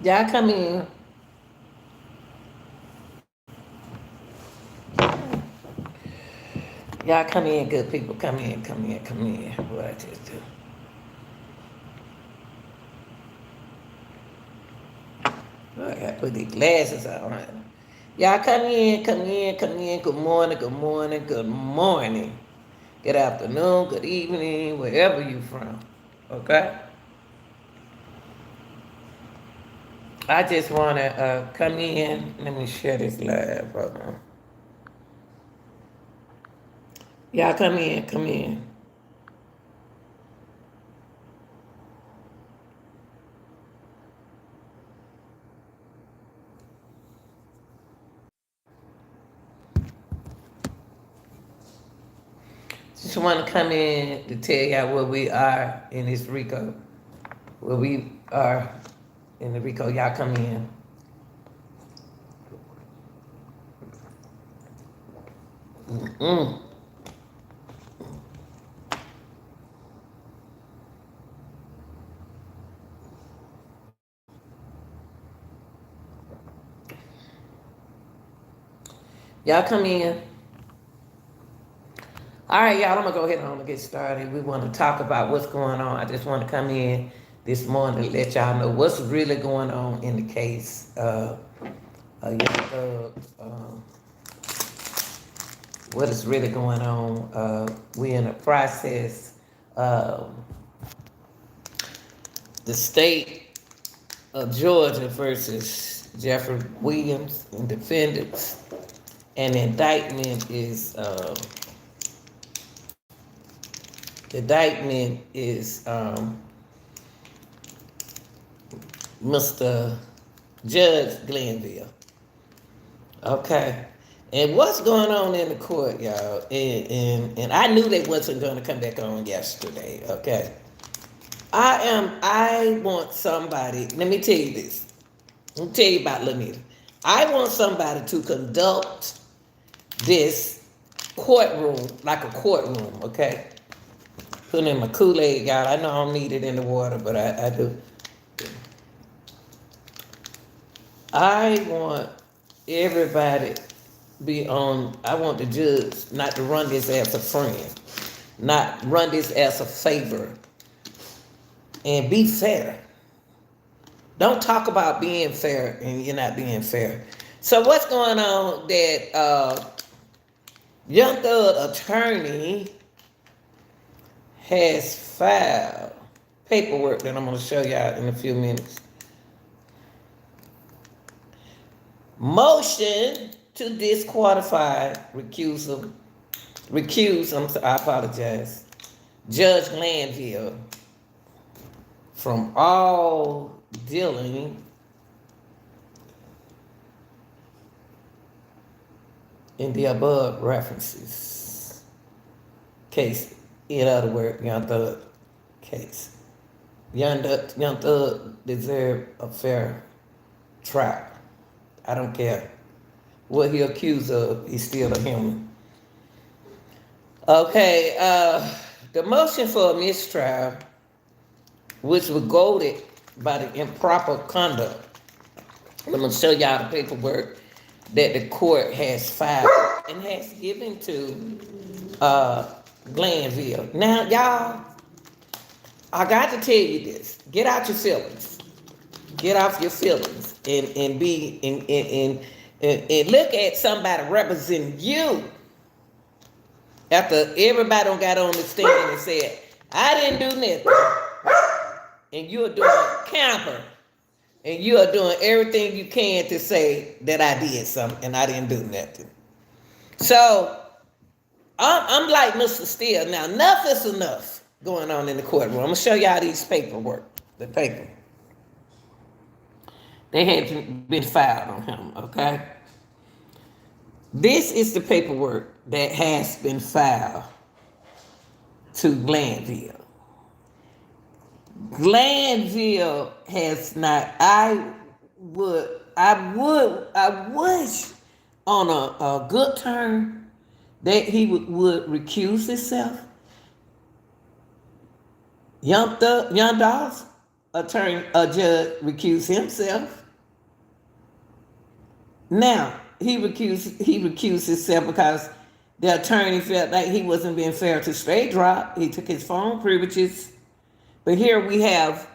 Y'all come in. Y'all come in, good people. Come in, come in, come in. What I just do. Oh, I gotta put these glasses on. Right? Y'all come in, come in, come in. Good morning, good morning, good morning. Good afternoon, good evening, wherever you from. Okay? I just wanna come in. Let me share this live. Hold on. Y'all come in, come in. Just want to come in to tell y'all where we are in this RICO. Where we are in the RICO. Y'all come in. Mm. Y'all come in. All right, y'all, I'm going to go ahead and I'm gonna get started. We want to talk about what's going on. I just want to come in this morning to let y'all know what's really going on in the case. Young Thug, what is really going on. We're in a process. The state of Georgia versus Jeffrey Williams and defendants. And the indictment is Mr. Judge Glanville. Okay. And what's going on in the court, y'all? And I knew they wasn't going to come back on yesterday. Okay. I want somebody, let me tell you this. Let me tell you about Lanita. I want somebody to conduct this courtroom like a courtroom, okay? Putting in my Kool-Aid, y'all. I know I don't need it in the water, but I do. I want everybody be on, I want the judge not to run this as a friend, not run this as a favor, and be fair. Don't talk about being fair and you're not being fair. So what's going on that Young Thug attorney has filed paperwork that I'm going to show y'all in a few minutes. Motion to disqualify, I apologize, Judge Glanville from all dealing in the above references case. In other words, Young Thug case. Young Thug deserve a fair trial. I don't care what he accused of. He's still a human. Okay, the motion for a mistrial, which was goaded by the improper conduct. I'm gonna show y'all the paperwork that the court has filed and has given to Glanville. Now, y'all, I got to tell you this: get out your feelings, get off your feelings, and be and look at somebody representing you. After everybody don't got on the stand and said, "I didn't do nothing," and you're doing camper, and you are doing everything you can to say that I did something and I didn't do nothing. So I'm like Mr. Steele. Now, enough is enough going on in the courtroom. I'm gonna show y'all these paperwork, the paper. They had been filed on him, okay? This is the paperwork that has been filed to Glanville. Glanville has not, I wish on a good term that he would recuse himself. Young Dogs, a judge recused himself. Now he recused himself because the attorney felt like he wasn't being fair to Straight Drop. He took his phone privileges. But here we have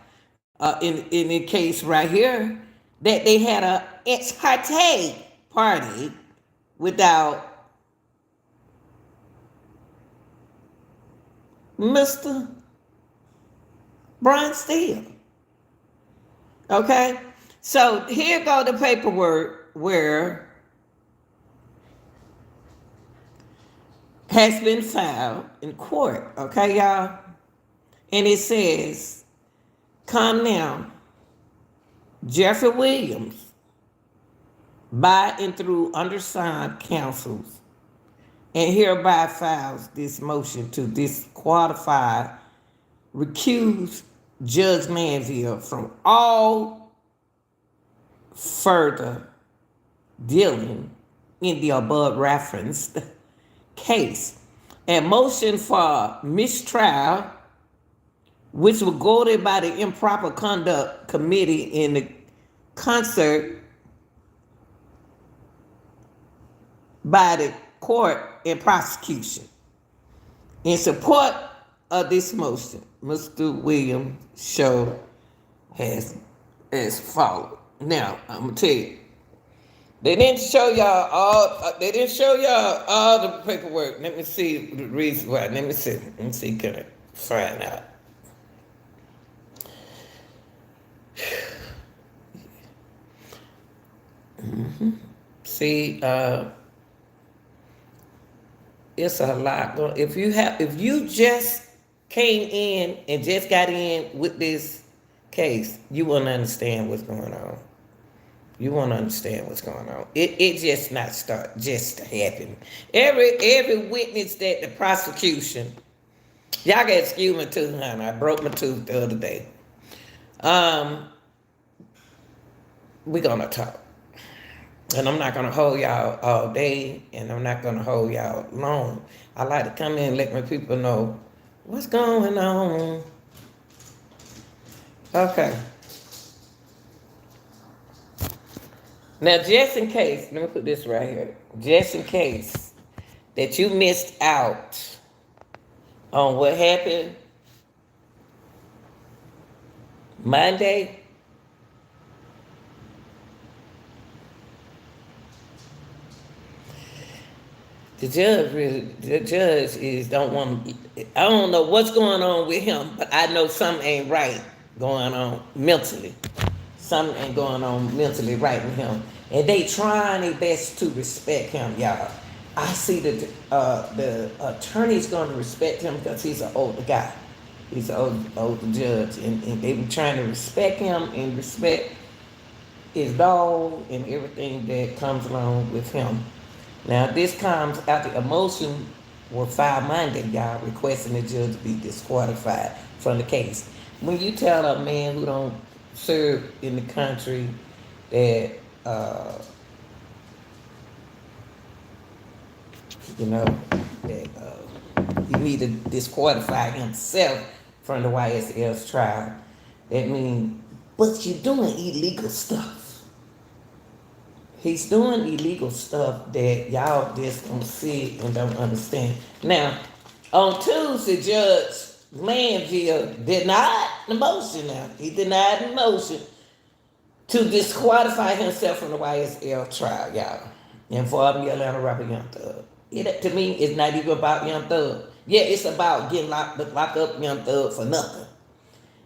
in the case right here that they had a ex parte party without Mr. Brian Steele. Okay? So here go the paperwork where has been filed in court. Okay, y'all? And it says, come now, Jeffrey Williams, by and through undersigned counsels, and hereby files this motion to disqualify, recuse Judge Manville from all further dealing in the above referenced case. And motion for mistrial, which was voted by the improper conduct committee in the concert by the court and prosecution. In support of this motion, Mr. Williams show has followed. Now, I'm gonna tell you, they didn't show y'all all. They didn't show y'all all the paperwork. Let me see the reason why. Let me see. Can I find out? See, it's a lot going. If you just came in and just got in with this case, you won't understand what's going on. You won't understand what's going on. It just not start just to happen. Every witness that the prosecution, y'all got excuse me too, honey. I broke my tooth the other day. We're gonna talk. And I'm not going to hold y'all all day, and I'm not going to hold y'all long. I like to come in and let my people know what's going on. Okay. Now, just in case, let me put this right here. Just in case that you missed out on what happened Monday, the judge is don't want. I don't know what's going on with him, but I know something ain't right going on mentally. Something ain't going on mentally right with him, and they trying their best to respect him, y'all. I see that the attorney's going to respect him because he's an older guy. He's an older judge, and they were trying to respect him and respect his dog and everything that comes along with him. Now, this comes after a motion was filed Monday, y'all, requesting the judge be disqualified from the case. When you tell a man who don't serve in the country that, that he need to disqualify himself from the YSL's trial, that means, but you're doing illegal stuff. He's doing illegal stuff that y'all just don't see and don't understand. Now, on Tuesday, Judge Manville denied the motion now. He denied the motion to disqualify himself from the YSL trial, y'all. And for the Atlanta rapper Young Thug. It, to me, it's not even about Young Thug. Yeah, it's about getting locked up Young Thug for nothing.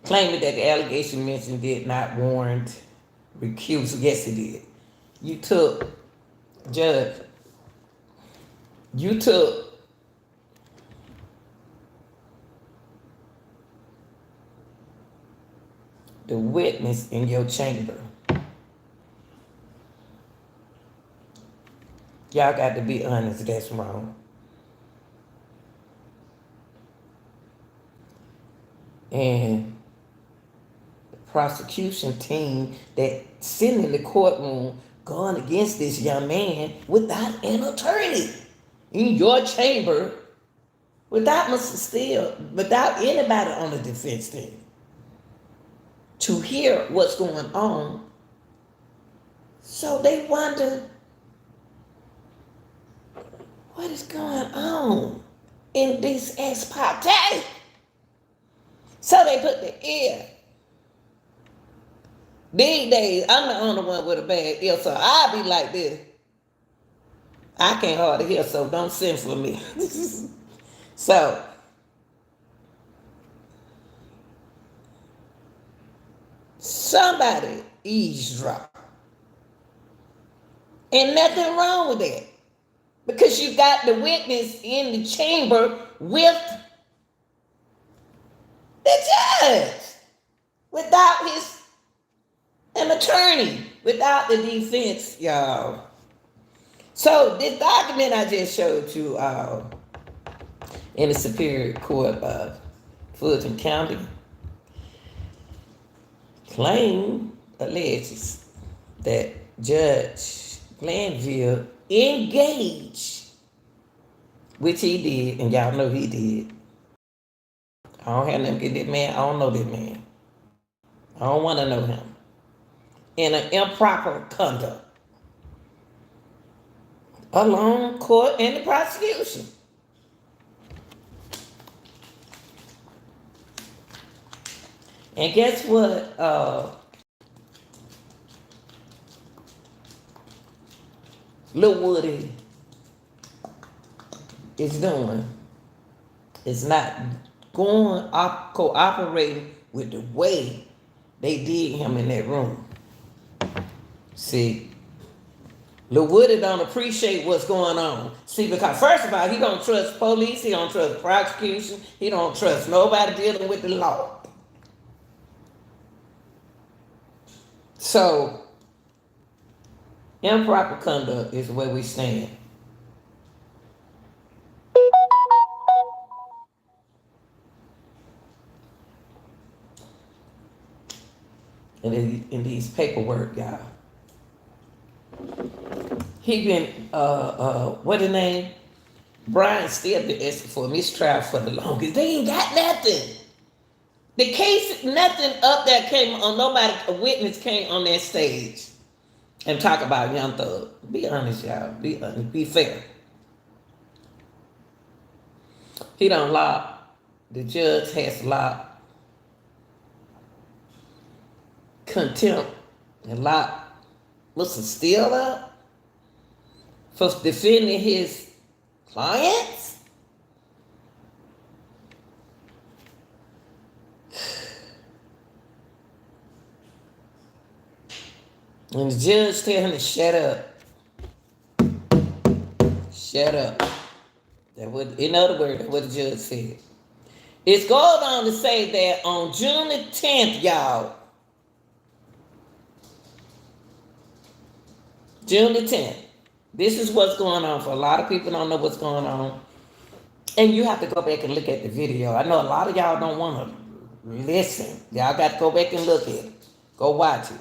Claiming that the allegation mentioned did not warrant recusal. Yes, it did. You took the witness in your chamber. Y'all got to be honest, that's wrong. And the prosecution team that sitting in the courtroom going against this young man without an attorney in your chamber, without Mr. Steele, without anybody on the defense team. to hear what's going on. So they wonder, what is going on in this ex parte? So they put the ear. These days, I'm the only one with a bad ear, so I'll be like this. I can't hardly hear, so don't send for me. So, somebody eavesdrop. And nothing wrong with that. Because you got the witness in the chamber with the judge. Without an attorney. Without the defense, y'all. So this document I just showed you in the Superior Court of Fulton County alleges that Judge Glanville engaged, which he did, and y'all know he did. I don't have nothing against that man. I don't know that man. I don't want to know him. In an improper conduct along court and the prosecution. And guess what? Lil Woody is doing. It's not cooperating with the way they did him in that room. See, Lil Woody don't appreciate what's going on. See, because first of all, he don't trust police, he don't trust prosecution, he don't trust nobody dealing with the law. So, improper conduct is where we stand. In these paperwork, y'all. He been, what his name? Brian still been asking for a mistrial for the longest. They ain't got nothing. The case, nothing up there came on, nobody, a witness came on that stage and talk about Young Thug. Be honest, y'all. Be honest. Be fair. He don't lock. The judge has locked. Contempt and lock Mr. Steele up for defending his clients. And the judge tell him to shut up. Shut up. That what, in other words, that's what the judge said. It's going on to say that on June the 10th, y'all, June the 10th, this is what's going on. For a lot of people don't know what's going on. And you have to go back and look at the video. I know a lot of y'all don't want to listen. Y'all got to go back and look at it. Go watch it.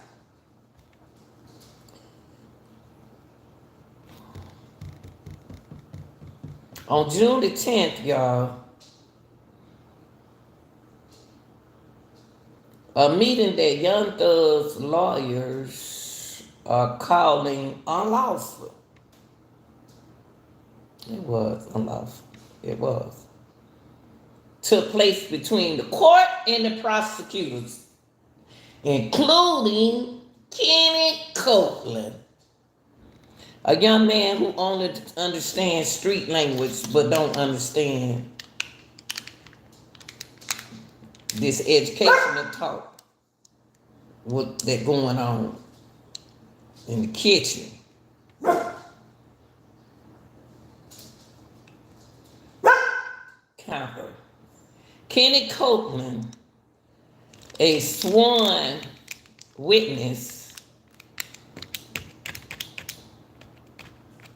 On June the 10th, y'all, a meeting that Young Thug's lawyers are calling unlawful. It was unlawful. It was. Took place between the court and the prosecutors, including Kenny Copeland, a young man who only understands street language but don't understand this educational talk, what that's going on in the kitchen. Counter. Kenny Copeland, a sworn witness,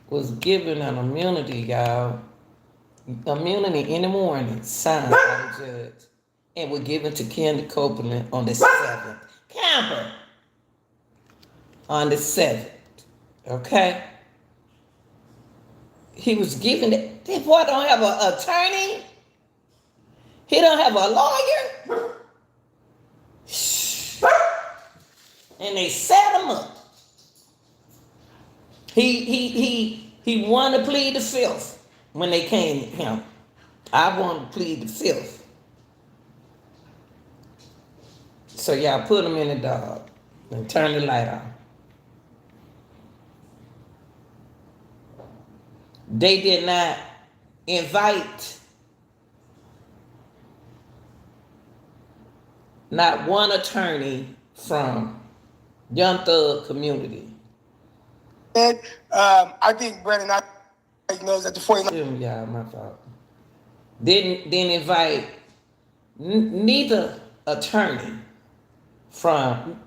was given an immunity, y'all. Immunity in the morning, signed by the judge, and was given to Kenny Copeland on the 7th. Camper. On the 7th. Okay? He was given it. This boy don't have an attorney. He don't have a lawyer. Shh. and they set him up. He wanted to plead the fifth when they came to him. I want to plead the fifth. So y'all put him in the dog and turn the light off. They did not invite not one attorney from Young Thug community. And I think Brandon knows that the 49. Y'all, my fault. Didn't invite neither attorney from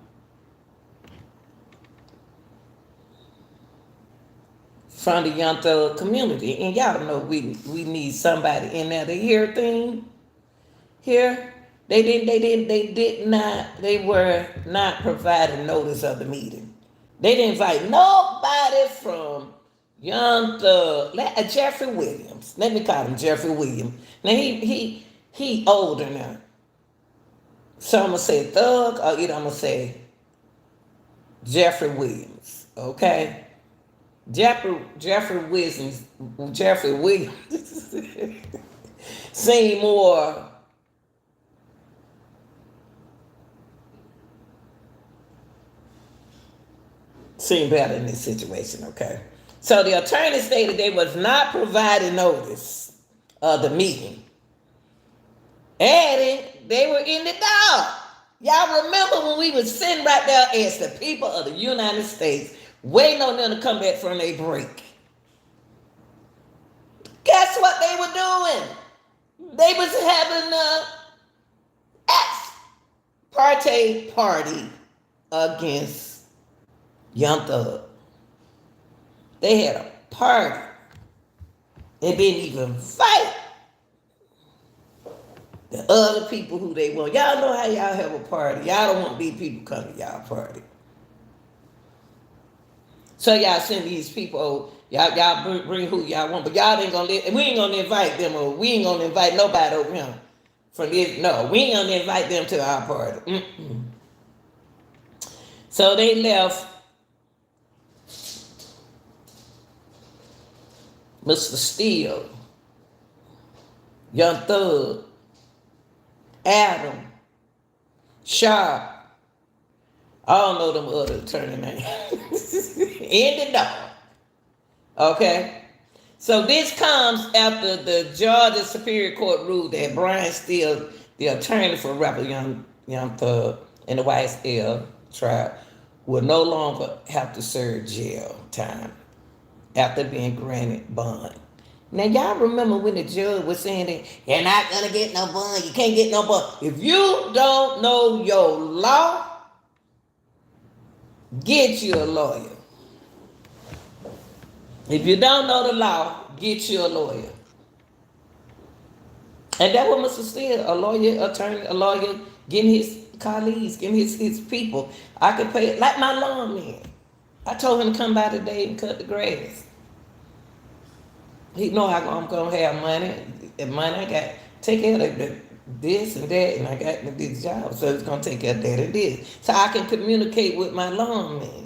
the Young Thug community. And y'all know we need somebody in there to hear things. Here, they were not providing notice of the meeting. They didn't invite nobody from Young Thug, Jeffrey Williams. Let me call him Jeffrey Williams. Now he older now. So I'm gonna say Thug, or either I'm gonna say Jeffrey Williams. Okay? Jeffrey Williams seemed more better in this situation, okay? So the attorney stated they was not providing notice of the meeting. Adding, they were in the dark. Y'all remember when we was sitting right there as the people of the United States waiting on them to come back from their break. Guess what they were doing? They was having a parte party against Young Thug. They had a party. They didn't even fight the other people who they want. Y'all know how y'all have a party. Y'all don't want these people come to y'all party. So y'all send these people, y'all bring who y'all want, but y'all ain't gonna we ain't gonna invite them, or we ain't gonna invite nobody over here from this. No, we ain't gonna invite them to our party. Mm-mm. So they left Mr. Steele, Young Thug, Adam, Sharp, I don't know them other attorney names, in the dog. Okay? So this comes after the Georgia Superior Court ruled that Brian Steele, the attorney for rapper Young Thug in the YSL trial, will no longer have to serve jail time after being granted bond. Now, y'all remember when the judge was saying that you're not going to get no bond, you can't get no bond. If you don't know your law, get you a lawyer. If you don't know the law, get you a lawyer. And that was Mr. Steele, a lawyer, attorney, a lawyer, getting his colleagues, getting his people. I could pay, like my lawn man. I told him to come by today and cut the grass. He know I'm going to have money. And money I got, take care of this and that, and I got this job, so it's going to take care of that and this. So I can communicate with my lawn man.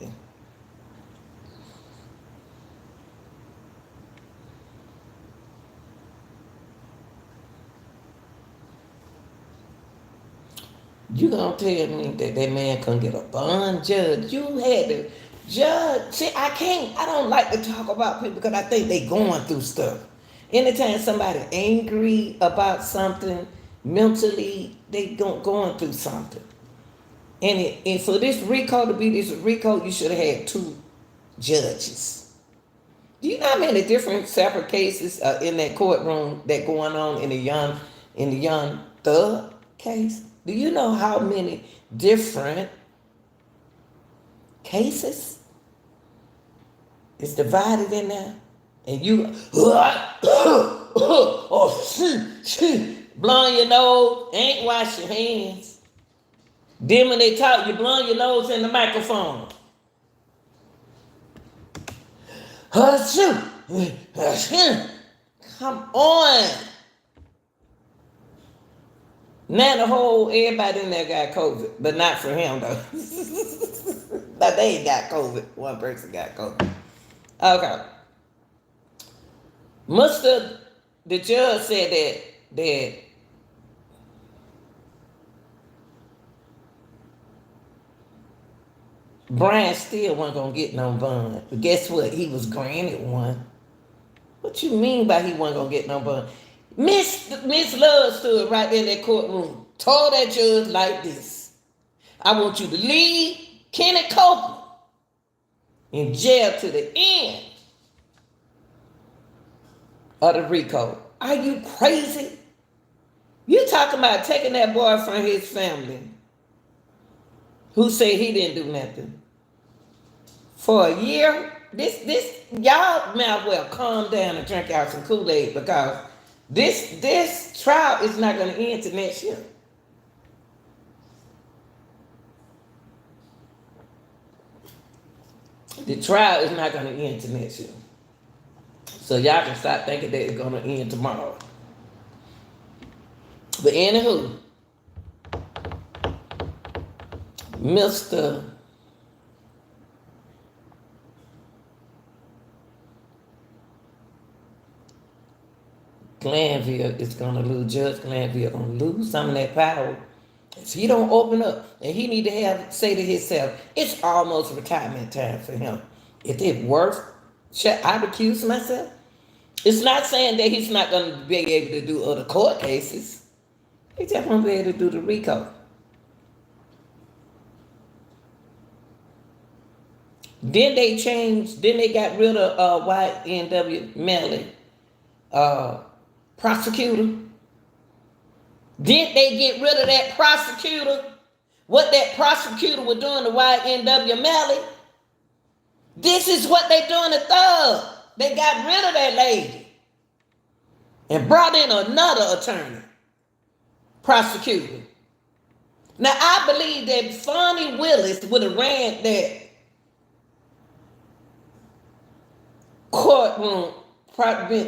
You gonna tell me that man couldn't get a bond, judge? You had to judge. See, I don't like to talk about people because I think they going through stuff. Anytime somebody angry about something, mentally, they going through something. And for this RICO to be this RICO, you should have had 2 judges. Do you know how many different separate cases in that courtroom that going on in the young Thug case? Do you know how many different cases is divided in there? And you, blowing your nose, ain't wash your hands. Then when they talk, you blowing your nose in the microphone. Come on. Now the whole everybody in there got COVID, but not for him though. But they ain't got COVID. One person got COVID. Okay. The judge said that Brian still wasn't gonna get no bond. But guess what? He was granted one. What you mean by he wasn't gonna get no bond? Miss Love stood right there in that courtroom, told that judge like this: I want you to leave Kenny Copeland in jail to the end of the RICO. Are you crazy? You talking about taking that boy from his family who said he didn't do nothing for a year? This y'all might as well calm down and drink out some Kool-Aid, because this trial is not going to end till next year. The trial is not going to end till next year. So y'all can stop thinking that it's going to end tomorrow. But anywho, Mr. Glanville is going to lose. Judge Glanville going to lose some of that power if he don't open up. And he need to say to himself, it's almost retirement time for him. If it's worth, should I recuse myself? It's not saying that he's not going to be able to do other court cases. He just won't be able to do the RICO. Then they got rid of YNW Melly, prosecutor. Didn't they get rid of that prosecutor? What that prosecutor was doing to YNW Melly? This is what they doing to Thug. They got rid of that lady and brought in another attorney, prosecutor. Now, I believe that Fani Willis would have ran that courtroom,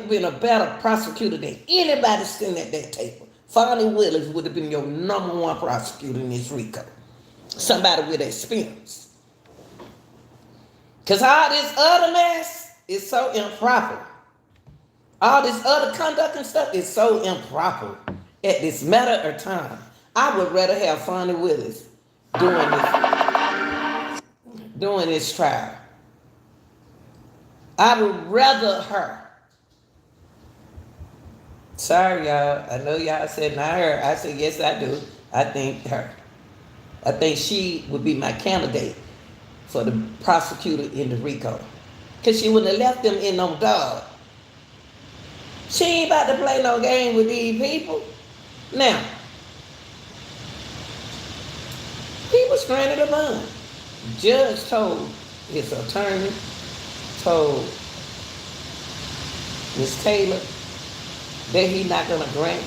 been a better prosecutor than anybody sitting at that table. Fani Willis would have been your number one prosecutor in this RICO. Somebody with experience. Because all this other mess is so improper. All this other conduct and stuff is so improper at this matter of time. I would rather have Fani Willis doing this trial. I would rather her. Sorry, y'all. I know y'all said not her. I said, yes, I do. I think her. I think she would be my candidate for the prosecutor in the RICO. Because she wouldn't have left them in no dog. She ain't about to play no game with these people. Now, he was granted a bond. Judge told his attorney, told Ms. Taylor that he not going to grant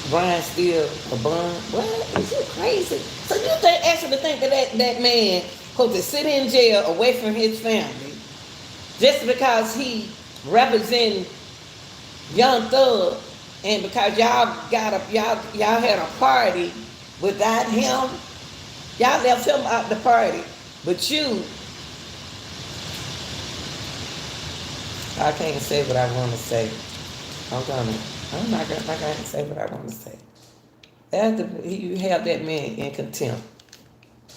Brian Steele a bond. What? Is you crazy? So you actually think that man supposed to sit in jail away from his family just because he represents Young Thug, and because y'all had a party without him, y'all left him out the party, but I can't say what I want to say. I'm not gonna say what I want to say. You have that man in contempt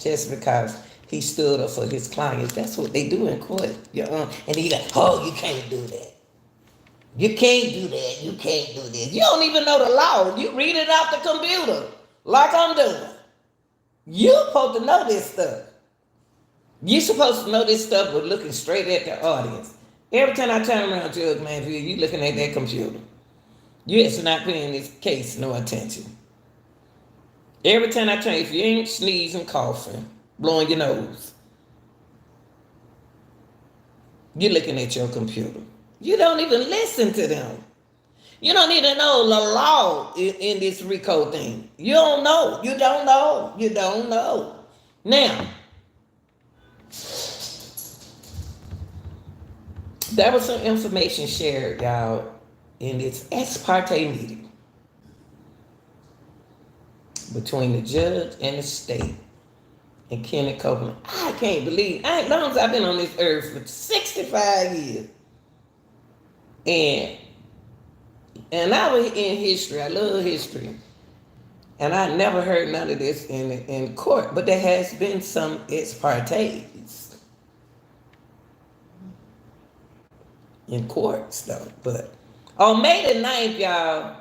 just because he stood up for his clients. That's what they do in court. And he like, oh, you can't do that. You can't do that. You can't do this. You don't even know the law. You read it off the computer like I'm doing. You're supposed to know this stuff. You're supposed to know this stuff with looking straight at the audience. Every time I turn around, Judge Manfield, you looking at that computer. You just not paying this case no attention. Every time I turn, if you ain't sneezing, coughing, blowing your nose, you're looking at your computer. You don't even listen to them. You don't even know the law in this RICO thing. You don't know. You don't know. You don't know. Now, there was some information shared, y'all, in this ex parte meeting. between the judge and the state and Kenneth Copeland. I can't believe, as long as I've been on this earth for 65 years, and I was in history. I love history. And I never heard none of this in court, but there has been some ex partes in courts, though. But on May the 9th, y'all,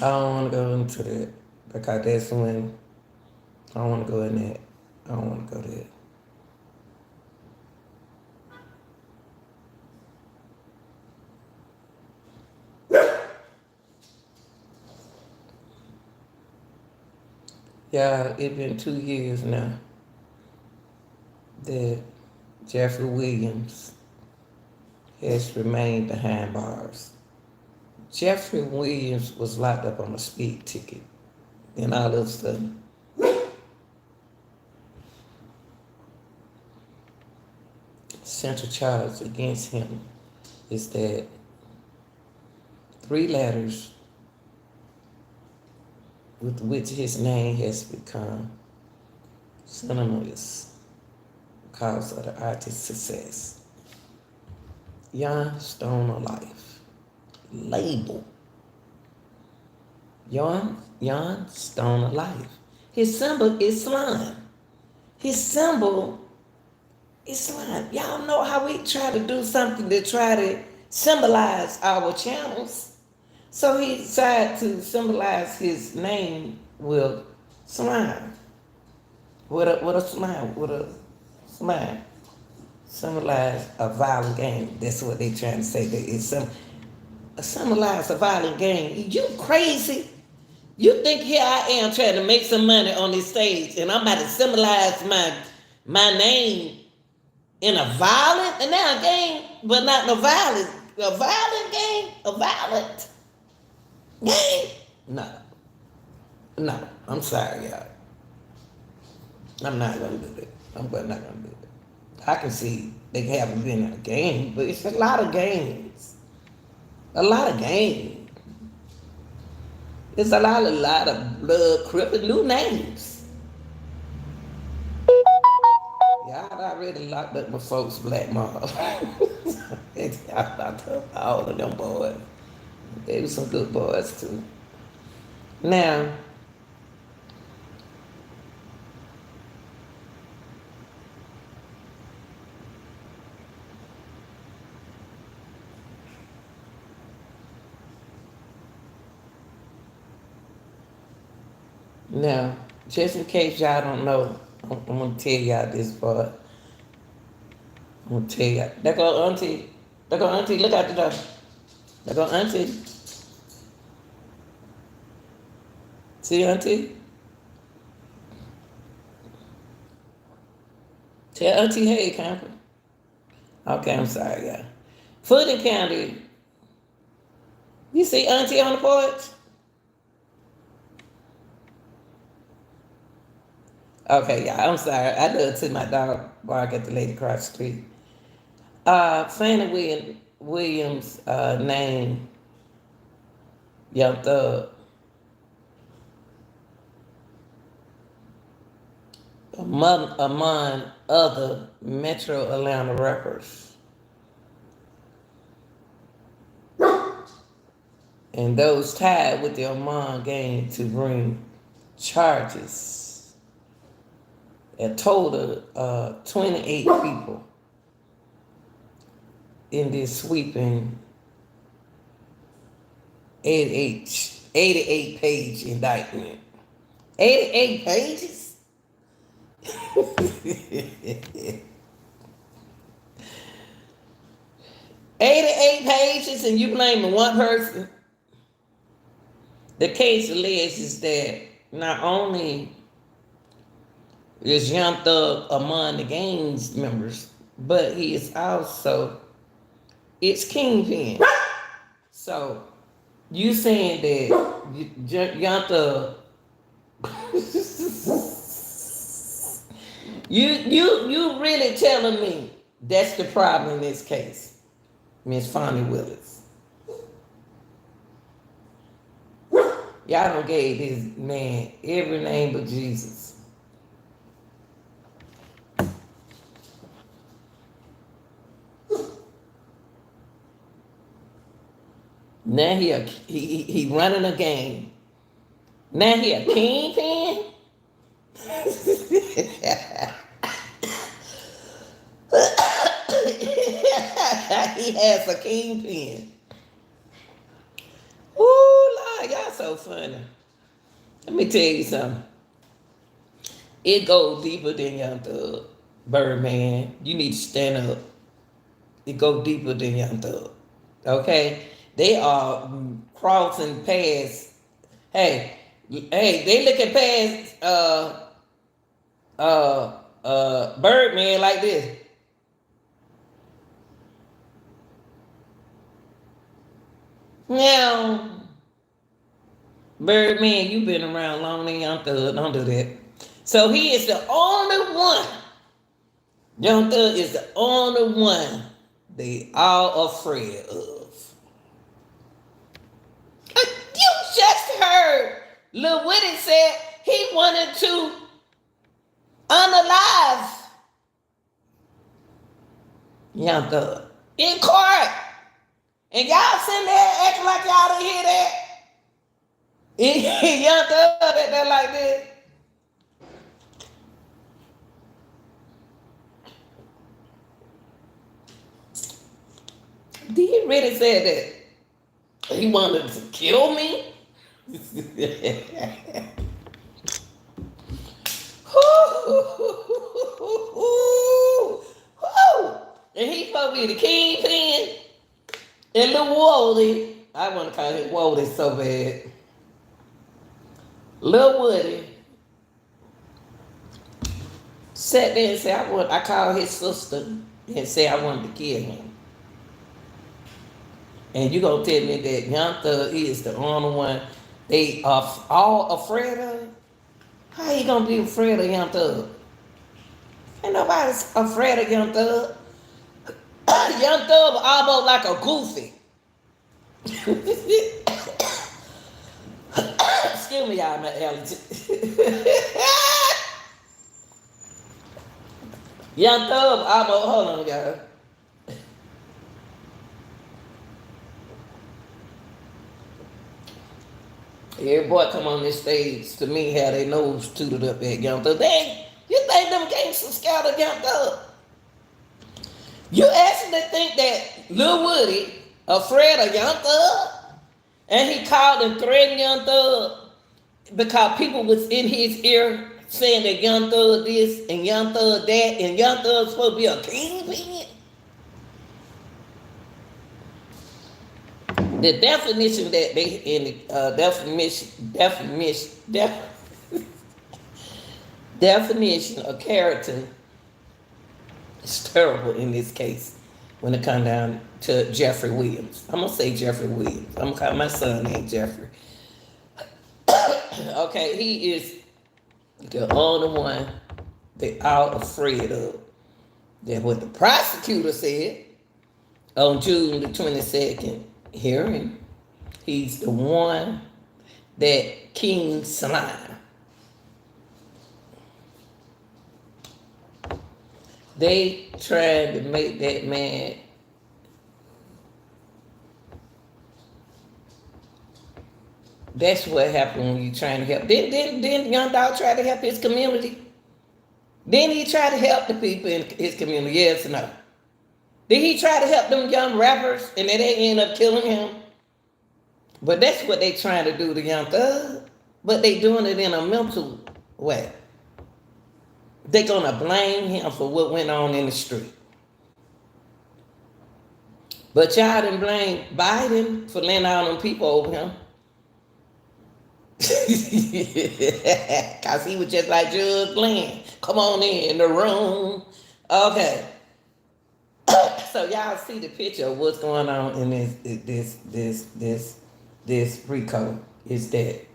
I don't want to go into that because that's when I don't want to go in that. I don't want to go there. Yeah, it's been 2 years now that Jeffrey Williams has remained behind bars. Jeffrey Williams was locked up on a speed ticket, and all of a sudden, central charge against him is that 3 letters with which his name has become synonymous because of the artist's success. Young Stone of Life. Label. Young Stone of Life. His symbol is slime. His symbol is slime. Y'all know how we try to do something to try to symbolize our channels. So he decided to symbolize his name with slime. With a slime. Symbolize a violent game. That's what they trying to say. That it's symbolize a violent game. You crazy? You think here I am trying to make some money on this stage, and I'm about to symbolize my name in a violent and now a game, but not no violent. A violent game? A violent game? No. I'm sorry, y'all. I'm not gonna do that. I'm not gonna do that. I can see they haven't been in a game, but it's a lot of games. A lot of games. It's a lot of blood, crip, and new names. Y'all already locked up my folks' black mom. Y'all locked up all of them boys. They were some good boys too. Now, just in case y'all don't know, I'm gonna tell y'all this part. I'm gonna tell y'all. There go Auntie. There go Auntie. Look out the door. There go Auntie. See Auntie? Tell Auntie hey, Camper. Okay, I'm sorry, y'all. Fulton County. You see Auntie on the porch? Okay, y'all, I'm sorry. I love to see my dog bark at the lady across the street. Fani Williams name, Young Thug, among other Metro Atlanta rappers. And those tied with the Oman gang to bring charges. A total of 28 people in this sweeping 88 page indictment. 88 pages? 88 pages and you blaming one person? The case alleges that not only is Young Thug among the gang's members, but he is also its kingpin. So you saying that Young Thug, you really telling me That's the problem in this case, Miss Fani Willis. Y'all done gave this man every name but Jesus. Now he running a game. Now he a kingpin. He has a kingpin. Ooh, Lord, y'all so funny. Let me tell you something. It goes deeper than Young Thug. Birdman, you need to stand up. It goes deeper than Young Thug. Okay? They are crossing past. Hey, they looking past Birdman like this. Now, Birdman, you've been around long than Young Thug. Don't do that. So he is the only one. Young Thug is the only one they all afraid of. You just heard Lil Woody said he wanted to unalive Young Thug in court. And y'all sitting there acting like y'all didn't hear that. Young Thug at that like this. Did he really say that? He wanted to kill me? And he supposed to be the kingpin. And Lil Woody, I want to call him Woody so bad. Lil Woody sat there and said, I called his sister and said I wanted to kill him. And you gonna tell me that Young Thug is the only one they are all afraid of? How you gonna be afraid of Young Thug? Ain't nobody afraid of Young Thug. Young Thug was almost like a goofy. Excuse me, y'all, my allergy. Young Thug almost, hold on, y'all. Every boy come on this stage to me have their nose tooted up at Young Thug. You think them gangsters scared of Young Thug? You actually think that Lil Woody afraid of Young Thug? And he called and threatened Young Thug because people was in his ear saying that Young Thug this and Young Thug that and Young Thug's supposed to be a kingpin? The definition that they in the definition of character is terrible in this case when it comes down to Jeffrey Williams. I'm gonna say Jeffrey Williams. I'm gonna call my son named Jeffrey. Okay, he is the only one they all afraid of. That what the prosecutor said on June the 22nd hearing, he's the one that King Slime. They tried to make that man that's what happened when you trying to help. Didn't Young Dog try to help his community? Didn't he try to help the people in his community? Yes or no? Did he try to help them young rappers and then they end up killing him? But that's what they trying to do to Young Thug. But they doing it in a mental way. They gonna blame him for what went on in the street. But y'all didn't blame Biden for letting all them people over him. Cause he was just like Judge Glenn. Come on in the room. Okay. So y'all see the picture of what's going on in this RICO is that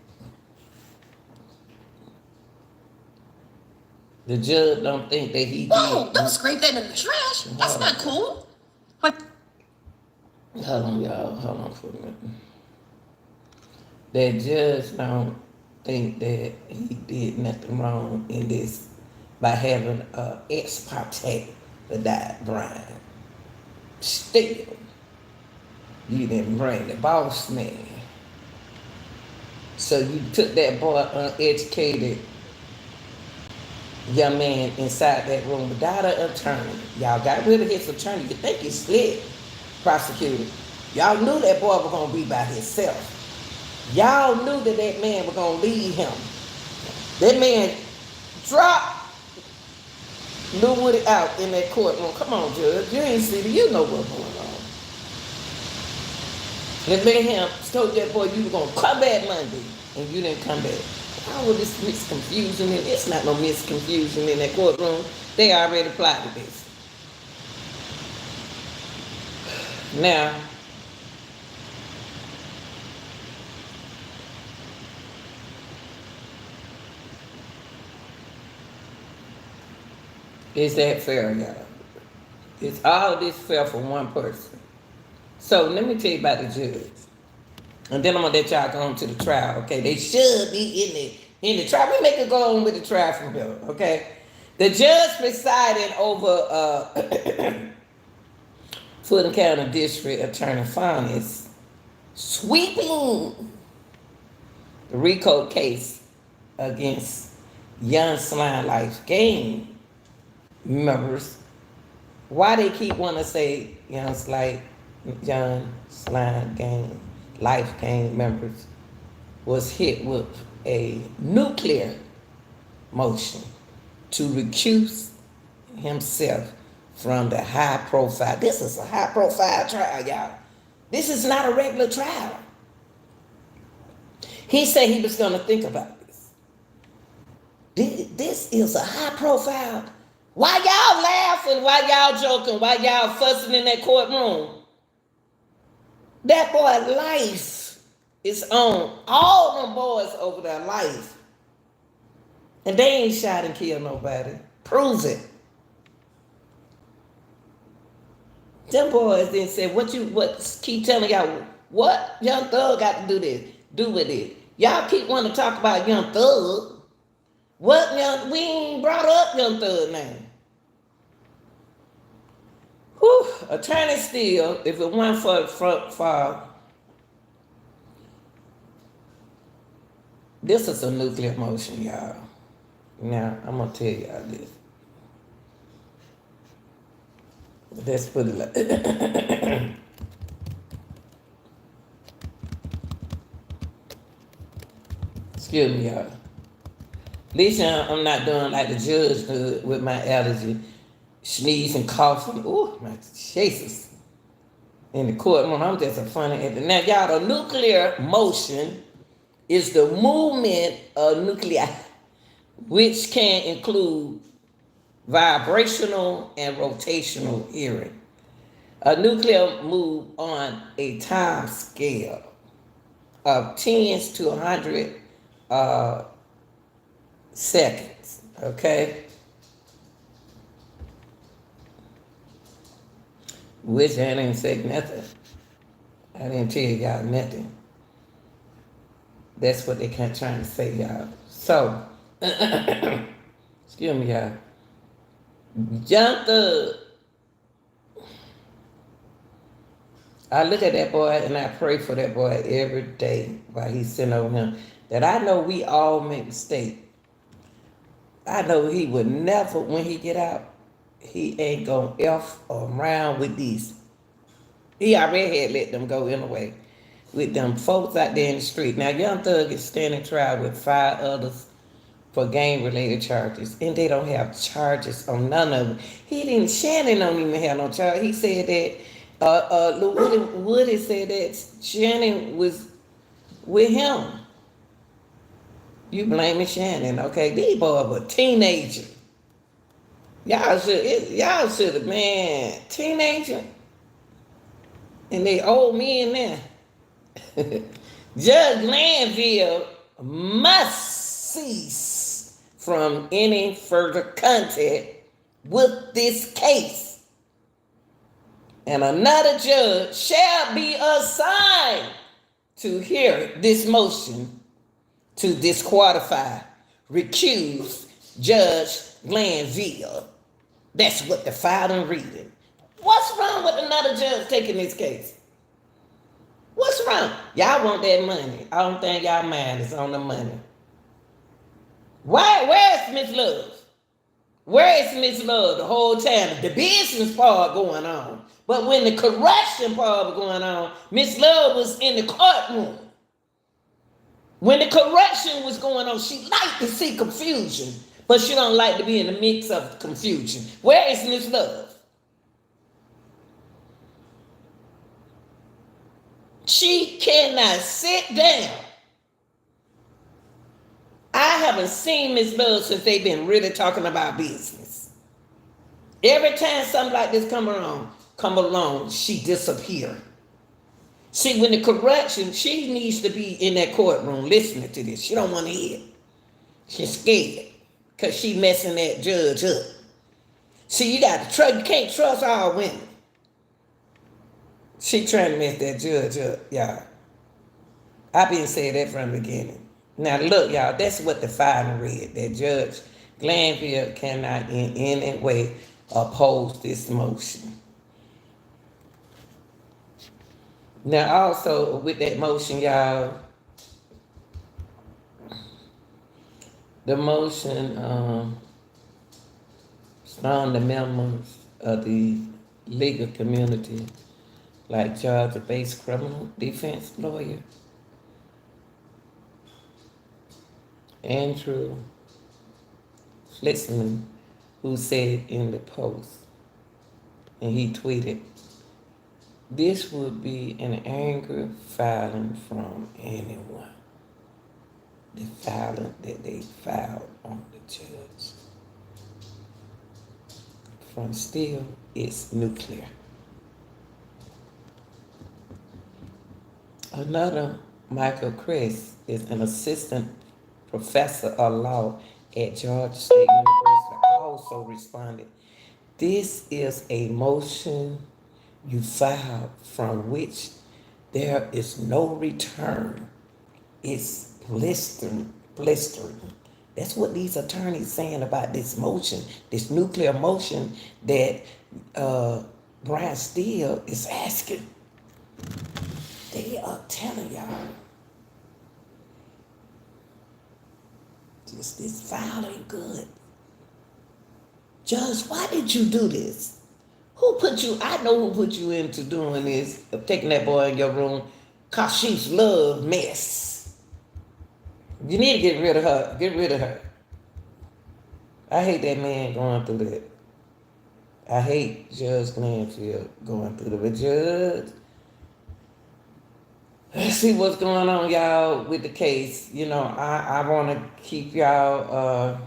The judge don't think that he Whoa, did. don't scrape that in the trash. That's not cool. What? Hold on, y'all. Hold on for a minute. That judge don't think that he did nothing wrong in this by having a ex parte that died Brian. Still, you didn't bring the boss man. So you took that boy, uneducated young man, inside that room without an attorney. Y'all got rid of his attorney. You think he's slick, prosecutor. Y'all knew that boy was going to be by himself. Y'all knew that that man was going to leave him. That man dropped Lou Woody out in that courtroom. Come on, Judge. You ain't see it. You know what's going on. That man him told that boy you were going to come back Monday, and you didn't come back. How was this misconfusion? It's not no misconfusion in that courtroom. They already plotted this. Now, is that fair, y'all? Is all this fair for one person? So let me tell you about the judge. And then I'm gonna let y'all go on to the trial, okay? They should be in the trial. We make it go on with the trial from here, okay? The judge presiding over Fulton County District Attorney Fani's sweeping the RICO case against Young Slime Life Gang members. Why they keep wanting to say Young Slime Gang Life Gang members was hit with a nuclear motion to recuse himself from the high profile. This is a high profile trial, y'all. This is not a regular trial. He said he was going to think about this. This is a high profile. Why y'all laughing? Why y'all joking? Why y'all fussing in that courtroom? That boy life is on. All them boys over their life. And they ain't shot and killed nobody. Prove it. Them boys then said, what keep telling y'all, what Young Thug got to do with it? Y'all keep wanting to talk about Young Thug. We ain't brought up Young Thug name. Whew, Attorney Steele, if it weren't for this is a nuclear motion, y'all. Now, I'm going to tell y'all this. Let's put it like excuse me, y'all. At least I'm not doing like the judge did with my allergy. Sneezing, coughing. Ooh, my Jesus. In the courtroom, I'm just a funny at the now, y'all, the nuclear motion is the movement of nuclei, which can include vibrational and rotational hearing. A nuclear move on a time scale of tens to 100 seconds, okay? Which I didn't say nothing. I didn't tell y'all nothing. That's what they kept trying to say, y'all. So, excuse me, y'all. Young Thug. I look at that boy and I pray for that boy every day while he's sitting over him. That I know we all make mistakes. I know he would never, when he get out, he ain't gonna F around with these. He already had let them go anyway. With them folks out there in the street. Now, Young Thug is standing trial with 5 others for gang-related charges, and they don't have charges on none of them. Shannon don't even have no charge. He said that, Woody said that Shannon was with him. You blaming Shannon, okay? These boys were teenagers. Y'all should have, man, teenager. And they old men now. Judge Glanville must cease from any further contact with this case, and another judge shall be assigned to hear this motion to disqualify, recuse Judge Glanville. That's what the filing reading. What's wrong with another judge taking this case? What's wrong? Y'all want that money. I don't think y'all mind is on the money. Where's Miss Love? Where is Miss Love the whole time? The business part going on. But when the correction part was going on, Miss Love was in the courtroom. When the correction was going on, she liked to see confusion, but she don't like to be in the mix of confusion. Where is Miss Love? She cannot sit down. I haven't seen Miss Love since they've been really talking about business. Every time something like this come along, she disappear. See, when the correction, she needs to be in that courtroom listening to this. She don't want to hear it. She's scared because she messing that judge up. See, you got to trust. You can't trust all women. She trying to mess that judge up, y'all. I've been saying that from the beginning. Now look, y'all, that's what the filing read. That Judge Glanville cannot in any way oppose this motion. Now also with that motion, y'all, the motion from the members of the legal community, like Georgia-based criminal defense lawyer Andrew Flitzman, who said in the post, and he tweeted, "This would be an angry filing from anyone. The filing that they filed on the judge. From still, it's nuclear." Another, Michael Chris, is an assistant professor of law at Georgia State University, also responded, "This is a motion you filed from which there is no return. It's blistering. That's what these attorneys saying about this motion, this nuclear motion that Brian Steele is asking. They are telling y'all, just this file ain't good. Judge, why did you do this? Who put you, I know who put you into doing this, of taking that boy in your room, cause she's love mess. You need to get rid of her. Get rid of her. I hate that man going through that. I hate Judge Glanville going through that. But Judge, let's see what's going on, y'all, with the case. You know, I want to keep y'all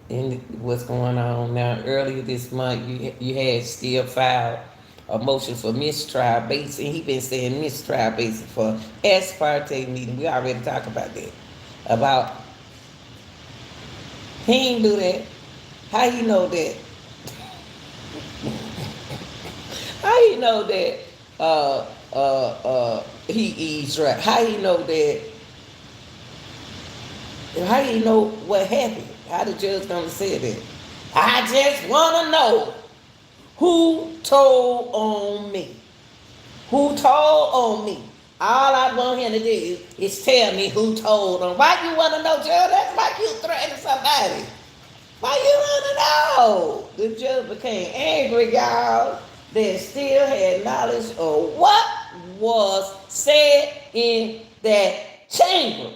in what's going on now. Earlier this month, you had still filed a motion for mistrial basis, and he been saying mistrial basis for ex parte meeting. We already talked about that. About he ain't do that. How you know that? How you know that? He eavesdropped. How you know that? How you know what happened? How the judge gonna say that? I just wanna know who told on me. Who told on me? All I want him to do is tell me who told on. Why you wanna know, Judge? That's like you threatening somebody. Why you wanna know? The judge became angry, y'all. They still had knowledge of what was said in that chamber.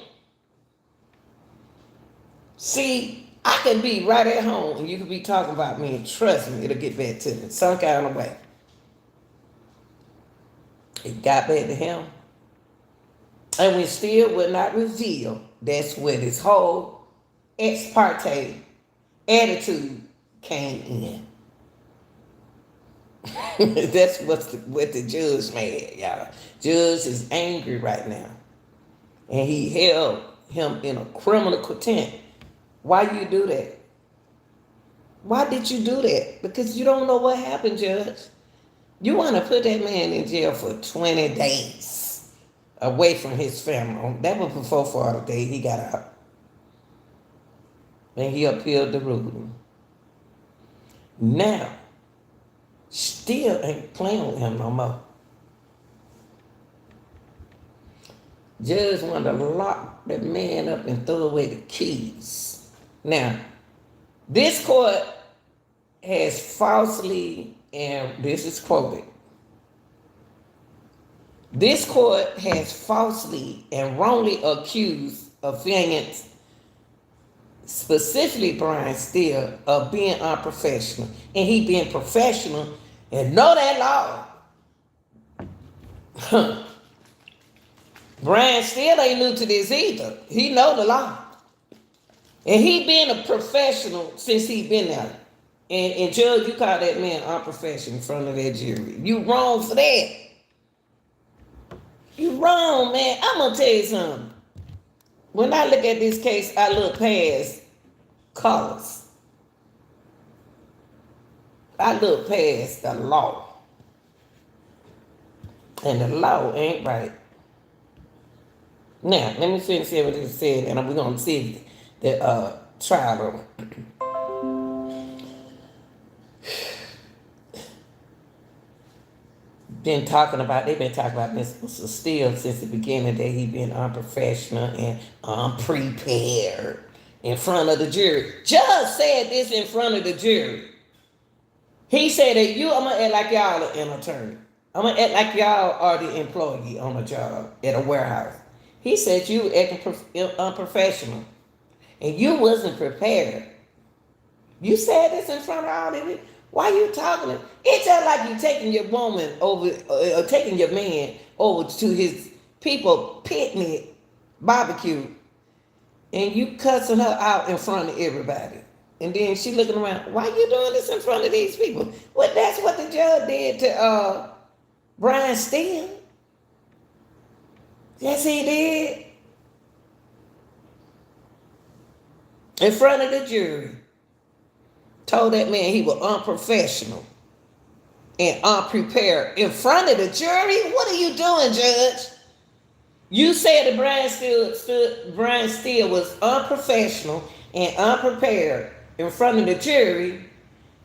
See, I can be right at home and you can be talking about me, and trust me, it'll get back to me some kind of way. It got back to him. And we still would not reveal. That's where this whole ex parte attitude came in. That's what the judge made, y'all. Judge is angry right now. And he held him in a criminal contempt. Why you do that? Why did you do that? Because you don't know what happened, Judge. You want to put that man in jail for 20 days away from his family. That was before 40 days he got out. And he appealed the ruling. Now, still ain't playing with him no more. Judge wanted to lock that man up and throw away the keys. Now, this court has falsely, and this is quoted, this court has falsely and wrongly accused offendants, specifically Brian Steele, of being unprofessional. And he being professional and know that law. Brian Steele ain't new to this either. He know the law. And he been a professional since he been there. And Judge, you call that man unprofessional in front of that jury. You wrong for that. You wrong, man. I'm going to tell you something. When I look at this case, I look past colors. I look past the law. And the law ain't right. Now, let me finish what it said, and we're going to see the trial. They've been talking about Mr. Steele since the beginning, that he been unprofessional and unprepared in front of the jury. Judge said this in front of the jury. He said that I'm going to act like y'all are an attorney. I'm going to act like y'all are the employee on a job at a warehouse. He said you acting unprofessional and you wasn't prepared. You said this in front of all of it. Why you talking? It's just like you taking your woman over, or taking your man over to his people picnic barbecue, and you cussing her out in front of everybody. And then she looking around, why you doing this in front of these people? Well, that's what the judge did to Brian Steele. Yes, he did. In front of the jury. Told that man he was unprofessional and unprepared in front of the jury. What are you doing, Judge? You said that Brian Steele was unprofessional and unprepared in front of the jury.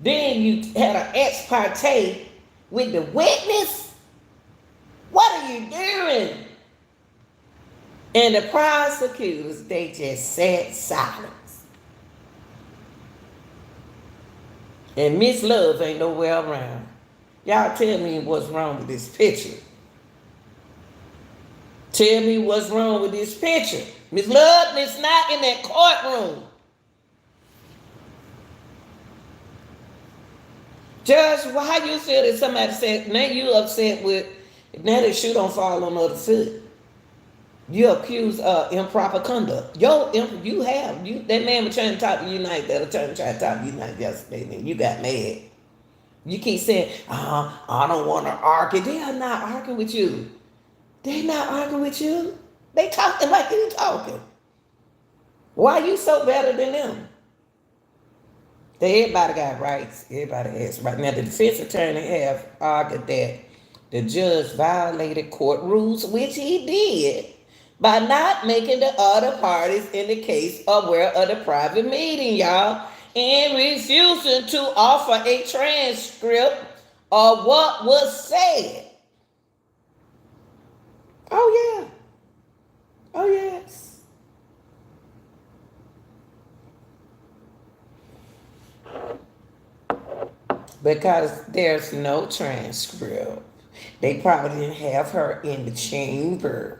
Then you had an ex parte with the witness. What are you doing? And the prosecutors, they just sat silent. And Miss Love ain't nowhere around. Y'all tell me what's wrong with this picture. Tell me what's wrong with this picture. Miss Love is not in that courtroom. Judge, why you feel that somebody said, now you upset with, now the shoe don't fall on the other foot. You accused of improper conduct. That man was trying to talk to you tonight, that attorney tried to talk to you tonight yesterday, and you got mad. You keep saying, I don't want to argue. They are not arguing with you. They're not arguing with you. They talking like you talking. Why are you so better than them? Everybody got rights. Everybody has rights. Now, the defense attorney have argued that the judge violated court rules, which he did, by not making the other parties in the case aware of the private meeting, y'all, and refusing to offer a transcript of what was said. Oh, yeah. Oh, yes. Because there's no transcript. They probably didn't have her in the chamber.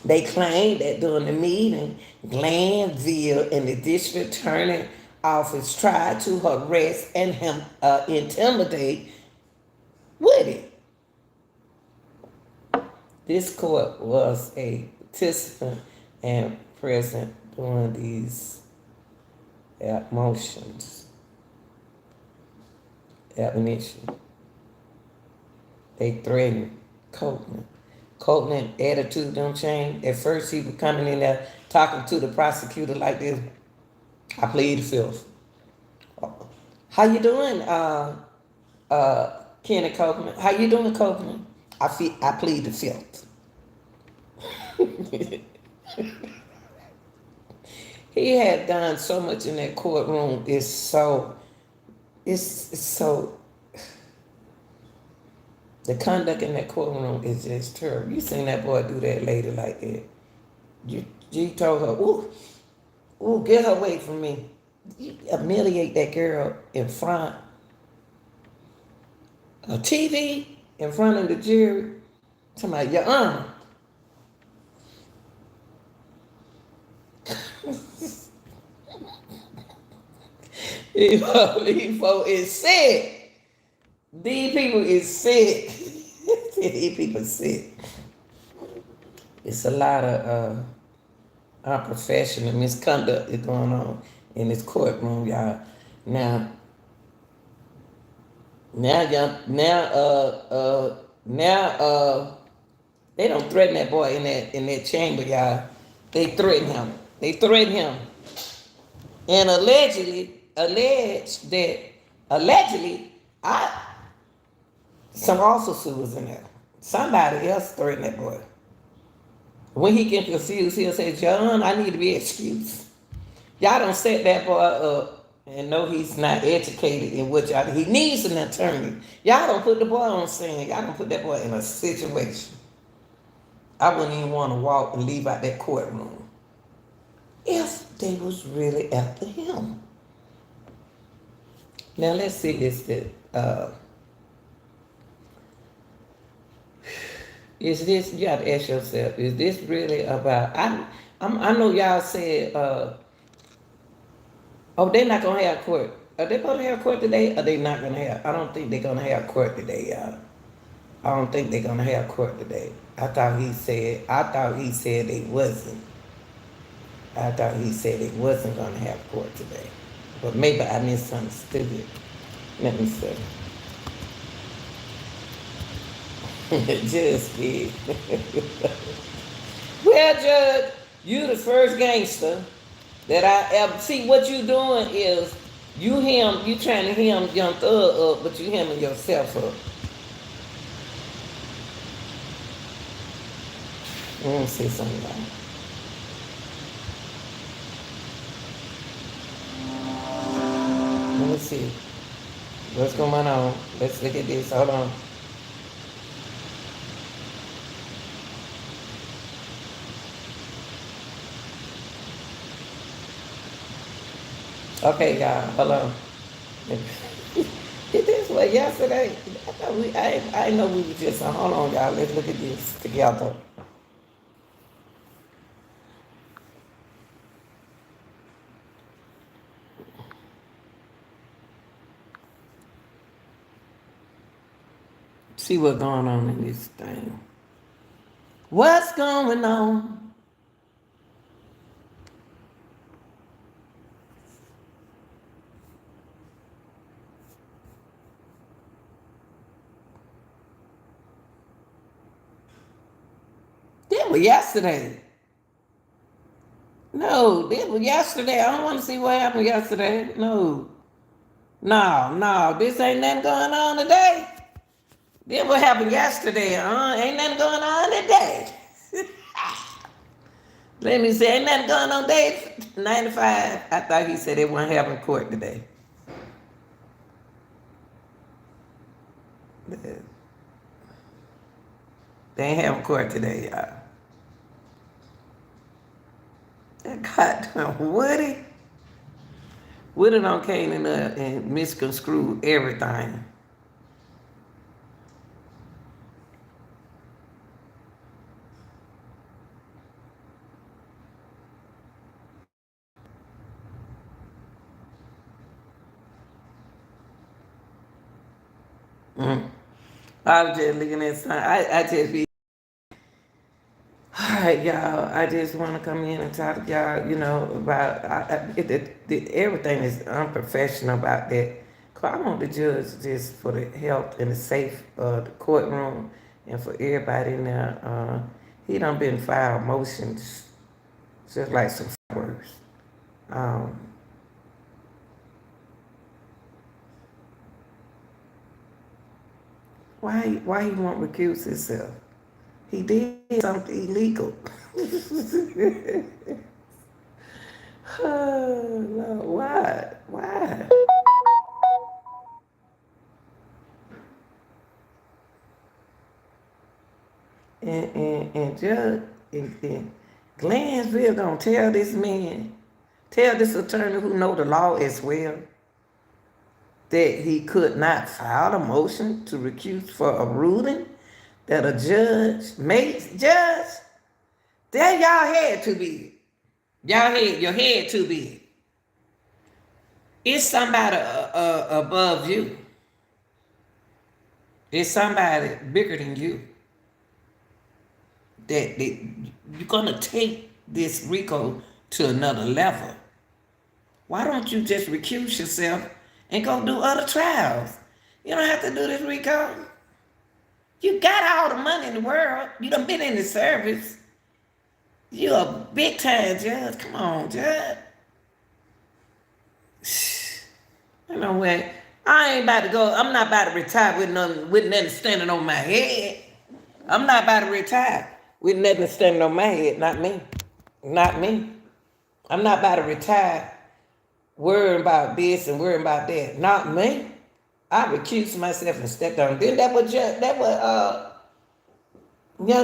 They claimed that during the meeting, Glanville and the district attorney office tried to harass and intimidate Woody. This court was a participant and present during these motions. Admonition. They threatened Copeland. Copeland's attitude don't change. At first he was coming in there talking to the prosecutor like this, I plead the fifth. How you doing, Kenny Copeland? How you doing, Copeland? I plead the fifth. He had done so much in that courtroom. It's so. The conduct in that courtroom is just terrible. You seen that boy do that lady like that. You told her, ooh, get her away from me. You humiliate that girl in front of TV, in front of the jury. Somebody, your honor. These people is sick. These people is sick. These people sick. It's a lot of unprofessional misconduct is going on in this courtroom, y'all. Now, they don't threaten that boy in that chamber, y'all. They threaten him. And allegedly, some officer was in there. Somebody else threatened that boy. When he get confused, he'll say, John, I need to be excused. Y'all don't set that boy up and know he's not educated in what y'all do. He needs an attorney. Y'all don't put the boy on stand. Y'all don't put that boy in a situation. I wouldn't even want to walk and leave out that courtroom if they was really after him. Now let's see this. Is this, you have to ask yourself, is this really about, I know y'all said, they're not going to have court. Are they going to have court today? Or they not going to have? I don't think they're going to have court today, y'all. I don't think they're going to have court today. I thought he said they wasn't. I thought he said they wasn't going to have court today. But maybe I misunderstood it. Let me see. Just kidding. Well, Judge, you the first gangster that I ever see. What you doing is you trying to hem Young Thug up, but you hemming yourself up. Let me see something about it. Let me see. What's going on? Let's look at this. Hold on. Okay, y'all, hold on. It is what yesterday. I know we were just hold on, y'all. Let's look at this together. See what's going on in this thing. What's going on? That was yesterday. No, this was yesterday. I don't want to see what happened yesterday. No, this ain't nothing going on today. This what happened yesterday. Ain't nothing going on today. Let me see, ain't nothing going on day 95. I thought he said they weren't having court today. They ain't having court today, y'all. That goddamn Woody done came in there and misconstrued everything. I was just looking at something. I just be, all right, y'all. I just want to come in and talk to y'all, about everything is unprofessional about that. Cause I want the judge just for the health and the safe of the courtroom and for everybody in there. He done been filed motions Just like some words. Um, why he won't recuse himself? He did something illegal. Oh, Lord, why? Why? And Judge and Glanville gonna tell this man, tell this attorney who know the law as well, that he could not file a motion to recuse for a ruling that a judge made. Judge, that y'all head too big. Your head too big. It's somebody above you. It's somebody bigger than you. That you're gonna take this RICO to another level. Why don't you just recuse yourself and go do other trials? You don't have to do this RICO. You got all the money in the world. You done been in the service. You a big time judge. Come on, judge. You know what? I ain't about to go. I'm not about to retire with nothing standing on my head. I'm not about to retire with nothing standing on my head. Not me. Not me. I'm not about to retire worrying about this and worrying about that. Not me. I recused myself and stepped down. Then that was young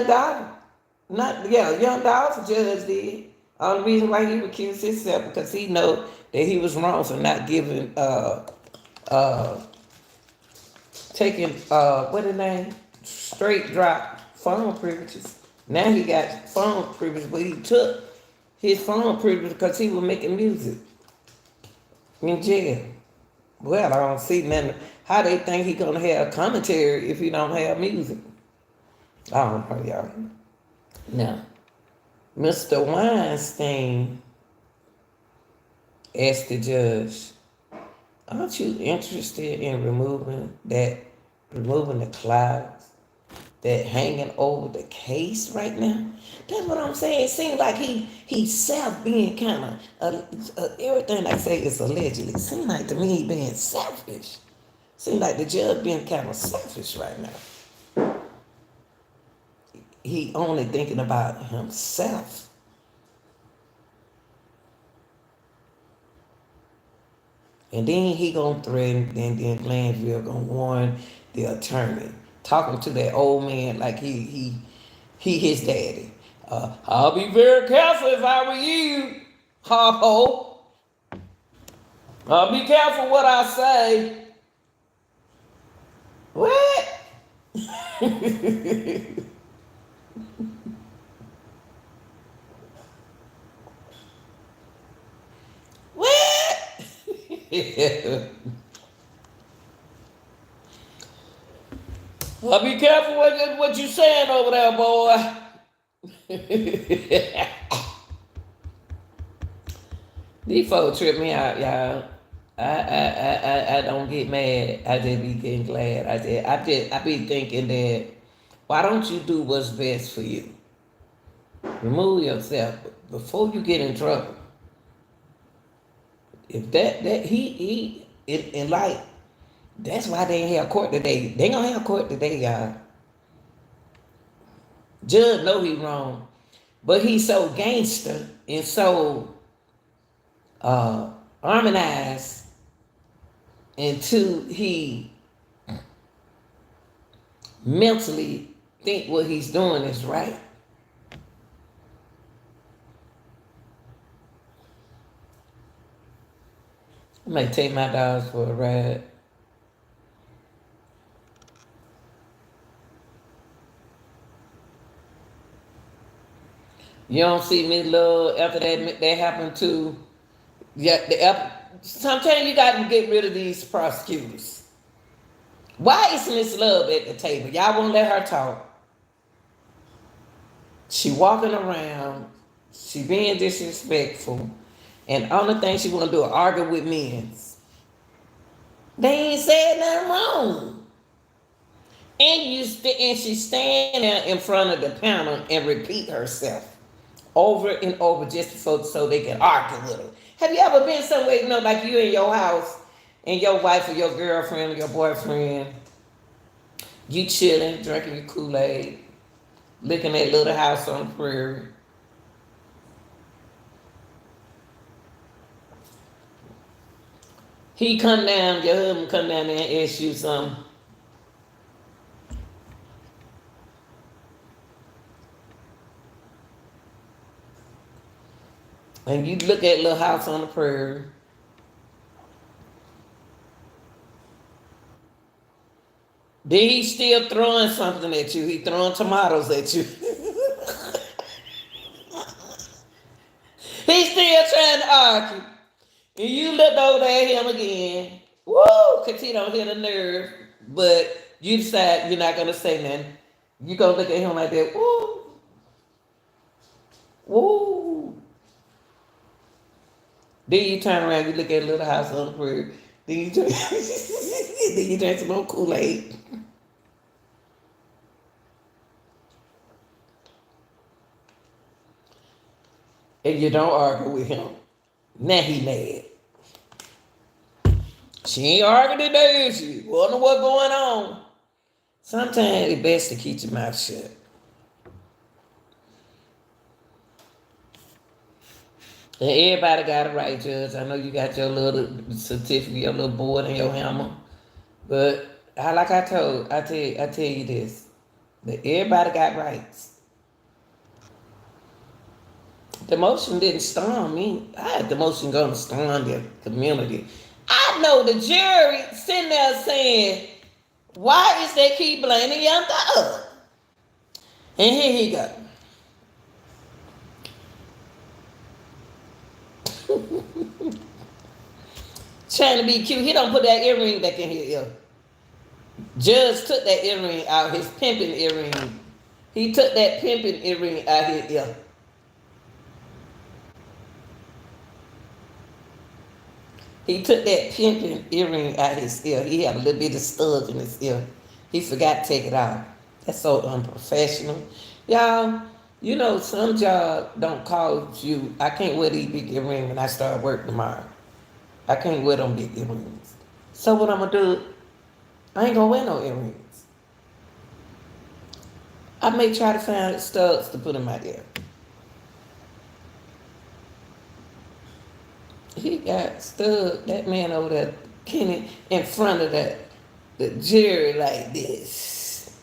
dog. Young dog's judge did. Only reason why he recused himself because he know that he was wrong for not giving taking what the name? Straight drop phone privileges. Now he got phone privileges, but he took his phone privilege because he was making music in jail. Well, I don't see nothing. How they think he gonna have commentary if he don't have music? I don't know, y'all. Now, Mr. Weinstein asked the judge, aren't you interested in removing the clouds that hanging over the case right now? That's what I'm saying. It seems like he's self being kind of, everything I say is allegedly. It seems like to me he being selfish. Seems like the judge being kind of selfish right now. He only thinking about himself. And then he gonna threaten, and then Glanville gonna warn the attorney, talking to that old man like he his daddy. I'll be very careful if I were you, Harpo. I'll be careful what I say. What? What? Well, be careful what you saying over there, boy. These folks trip me out, y'all. I don't get mad. I just be getting glad. I be thinking that why don't you do what's best for you? Remove yourself before you get in trouble. If he in like that's why they ain't have court today. They ain't gonna have court today, y'all. Judge know he wrong, but he's so gangster and so harmonized until he mentally think what he's doing is right. I might take my dogs for a ride. You don't see me, love, after that happened to, sometimes you got to get rid of these prosecutors. Why is Miss Love at the table? Y'all won't let her talk. She walking around, she being disrespectful, and only thing she want to do is argue with men. They ain't said nothing wrong. And she stand there in front of the panel and repeat herself over and over just so they can argue with them. Have you ever been somewhere, like you in your house and your wife or your girlfriend or your boyfriend, you chilling, drinking your Kool-Aid, looking at Little House on the Prairie. He come down, your husband come down there and ask you something. And you look at Little House on the Prairie. Then he's still throwing something at you. He throwing tomatoes at you. He's still trying to argue. And you look over at him again. Woo! Because he don't hit a nerve. But you decide you're not going to say nothing. You're going to look at him like that. Woo! Woo! Then you turn around, you look at Little House on the Prairie. Then you drink, then you drink some more Kool-Aid. And you don't argue with him. Now he mad. She ain't arguing today, is she? Wonder what's going on. Sometimes it's best to keep your mouth shut. And everybody got a right, Judge. I know you got your little certificate, your little board, and your hammer. But like I tell you this. That everybody got rights. The motion didn't storm me. I had the motion going to storm the community. I know the jury sitting there saying, why is they keep blaming Young Thug? And here he go. Trying to be cute. He don't put that earring back in his ear. Judge took that earring out, his pimping earring. He took that pimping earring out his ear. He took that pimping earring out his ear. He had a little bit of stud in his ear. He forgot to take it out. That's so unprofessional. Y'all, some job don't cause you. I can't wear these big earrings when I start work tomorrow. I can't wear them big earrings. So what I'm going to do, I ain't going to wear no earrings. I may try to find studs to put in my ear. He got stud, that man over there, Kenny, in front of the jury like this.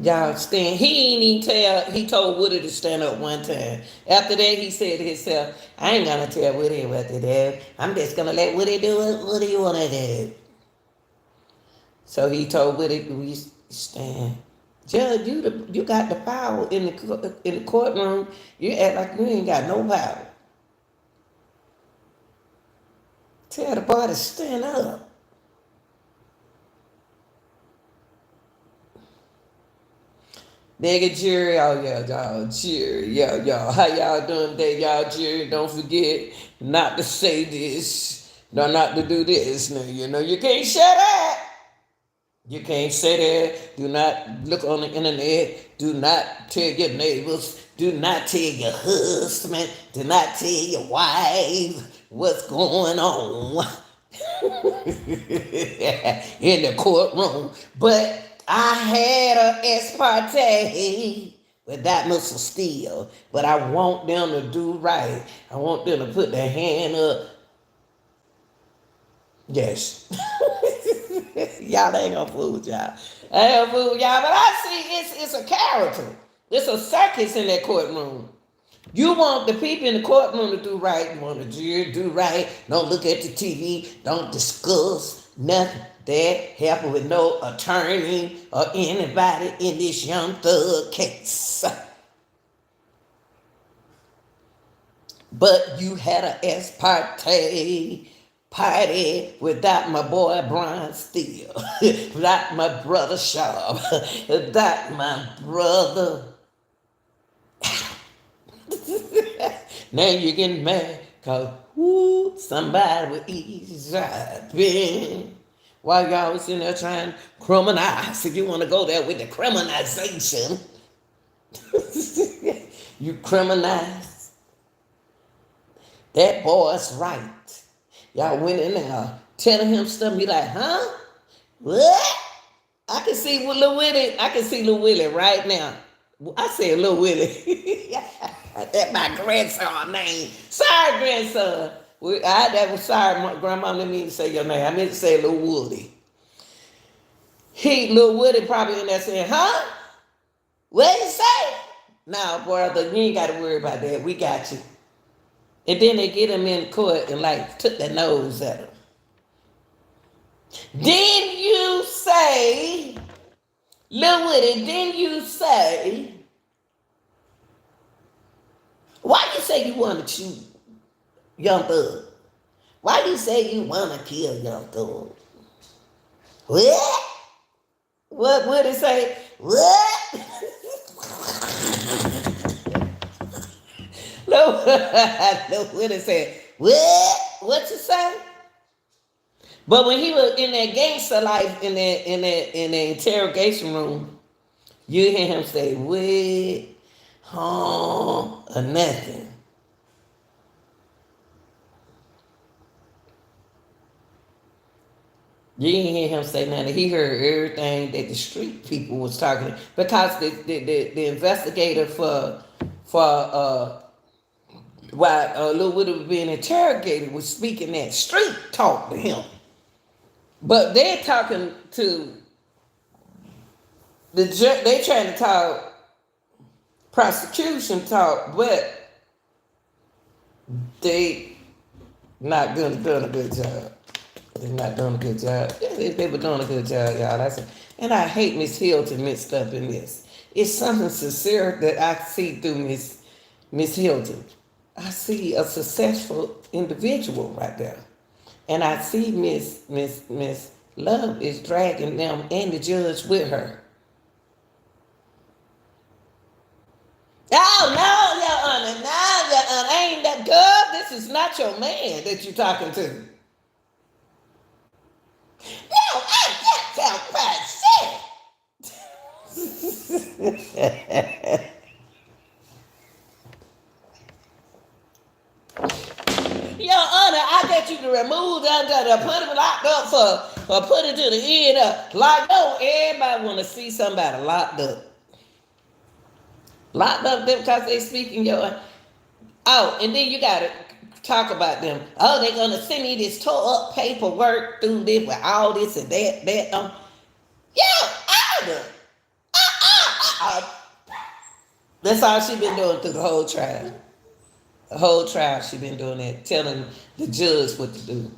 Y'all stand. He ain't even tell. He told Woody to stand up one time. After that, he said to himself, I ain't gonna tell Woody what to do. I'm just gonna let Woody do it. What do you wanna do? So he told Woody, we stand. Judge, you got the power in the courtroom. You act like you ain't got no power. Tell the boy to stand up. Nigga jury, oh yeah, y'all, jury, yeah, y'all. How y'all doing today, y'all, jury? Don't forget not to say this, not to do this. Now, you can't say that. You can't say that. Do not look on the internet. Do not tell your neighbors. Do not tell your husband. Do not tell your wife what's going on in the courtroom. But I had a ex parte with that Mr. Steele. But I want them to do right. I want them to put their hand up. Yes. Y'all ain't gonna fool with y'all. I ain't gonna fool with y'all, but I see it's a character. It's a circus in that courtroom. You want the people in the courtroom to do right. You want the jury to do right. Don't look at the TV. Don't discuss nothing that happened with no attorney or anybody in this Young Thug case. But you had an ex parte party without my boy Brian Steele, without my brother Sharp, without my brother. Now you're getting mad because somebody with eavesdropping while y'all was in there trying to criminalize. If you want to go there with the criminalization, You criminalize that boy's right. Y'all went in there telling him stuff. He like, huh? What? I can see Lil Willie. I can see Lil Willie right now. I said Lil Willie. That's my grandson name. Sorry, grandson. That was sorry, my grandma didn't mean to say your name. I meant to say Lil Woody. Lil Woody probably in there saying, huh? What you say? Nah, brother, you ain't got to worry about that. We got you. And then they get him in court and like took their nose at him. Didn't you say, Lil Woody, didn't you say, why you say you want to shoot Young Thug? Why you say you want to kill Young Thug? What? What would it say? What? No, what it say? What? What you say? But when he was in that gangster life in the interrogation room, you hear him say, "What? Or nothing." You didn't hear him say nothing. He heard everything that the street people was talking because the investigator for while Lil Woody was being interrogated was speaking that street talk to him. But they're talking to the judge. They trying to talk prosecution talk, but they not doing a good job. They're not doing a good job. They were doing a good job, y'all. And I hate Miss Hilton mixed up in this. It's something sincere that I see through Miss Hilton. I see a successful individual right there. And I see Miss Love is dragging them and the judge with her. Oh, no, Your Honor. No, Your Honor. Ain't that good? This is not your man that you're talking to. No, I just talk about shit. Your Honor, I got you to remove them, to put them locked up for put it to the end of locked up. Everybody want to see somebody locked up. Locked up them because they speaking your Honor. Oh, and then you got to talk about them. Oh, they're going to send me this tore up paperwork through this with all this and that. Your Honor. That's all she been doing through the whole trial. The whole trial she been doing that, telling the judge what to do.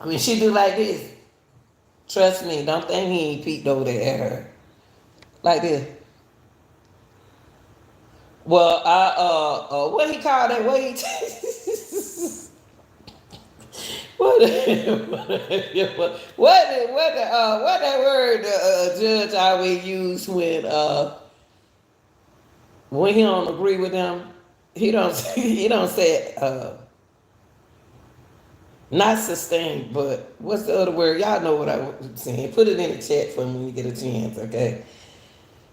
When she do like this, trust me, don't think he ain't peeked over there at her. Like this. Well, what he called that? What that word judge always use when he don't agree with them? He don't say not sustained, but what's the other word? Y'all know what I'm saying. Put it in the chat for me when you get a chance, okay?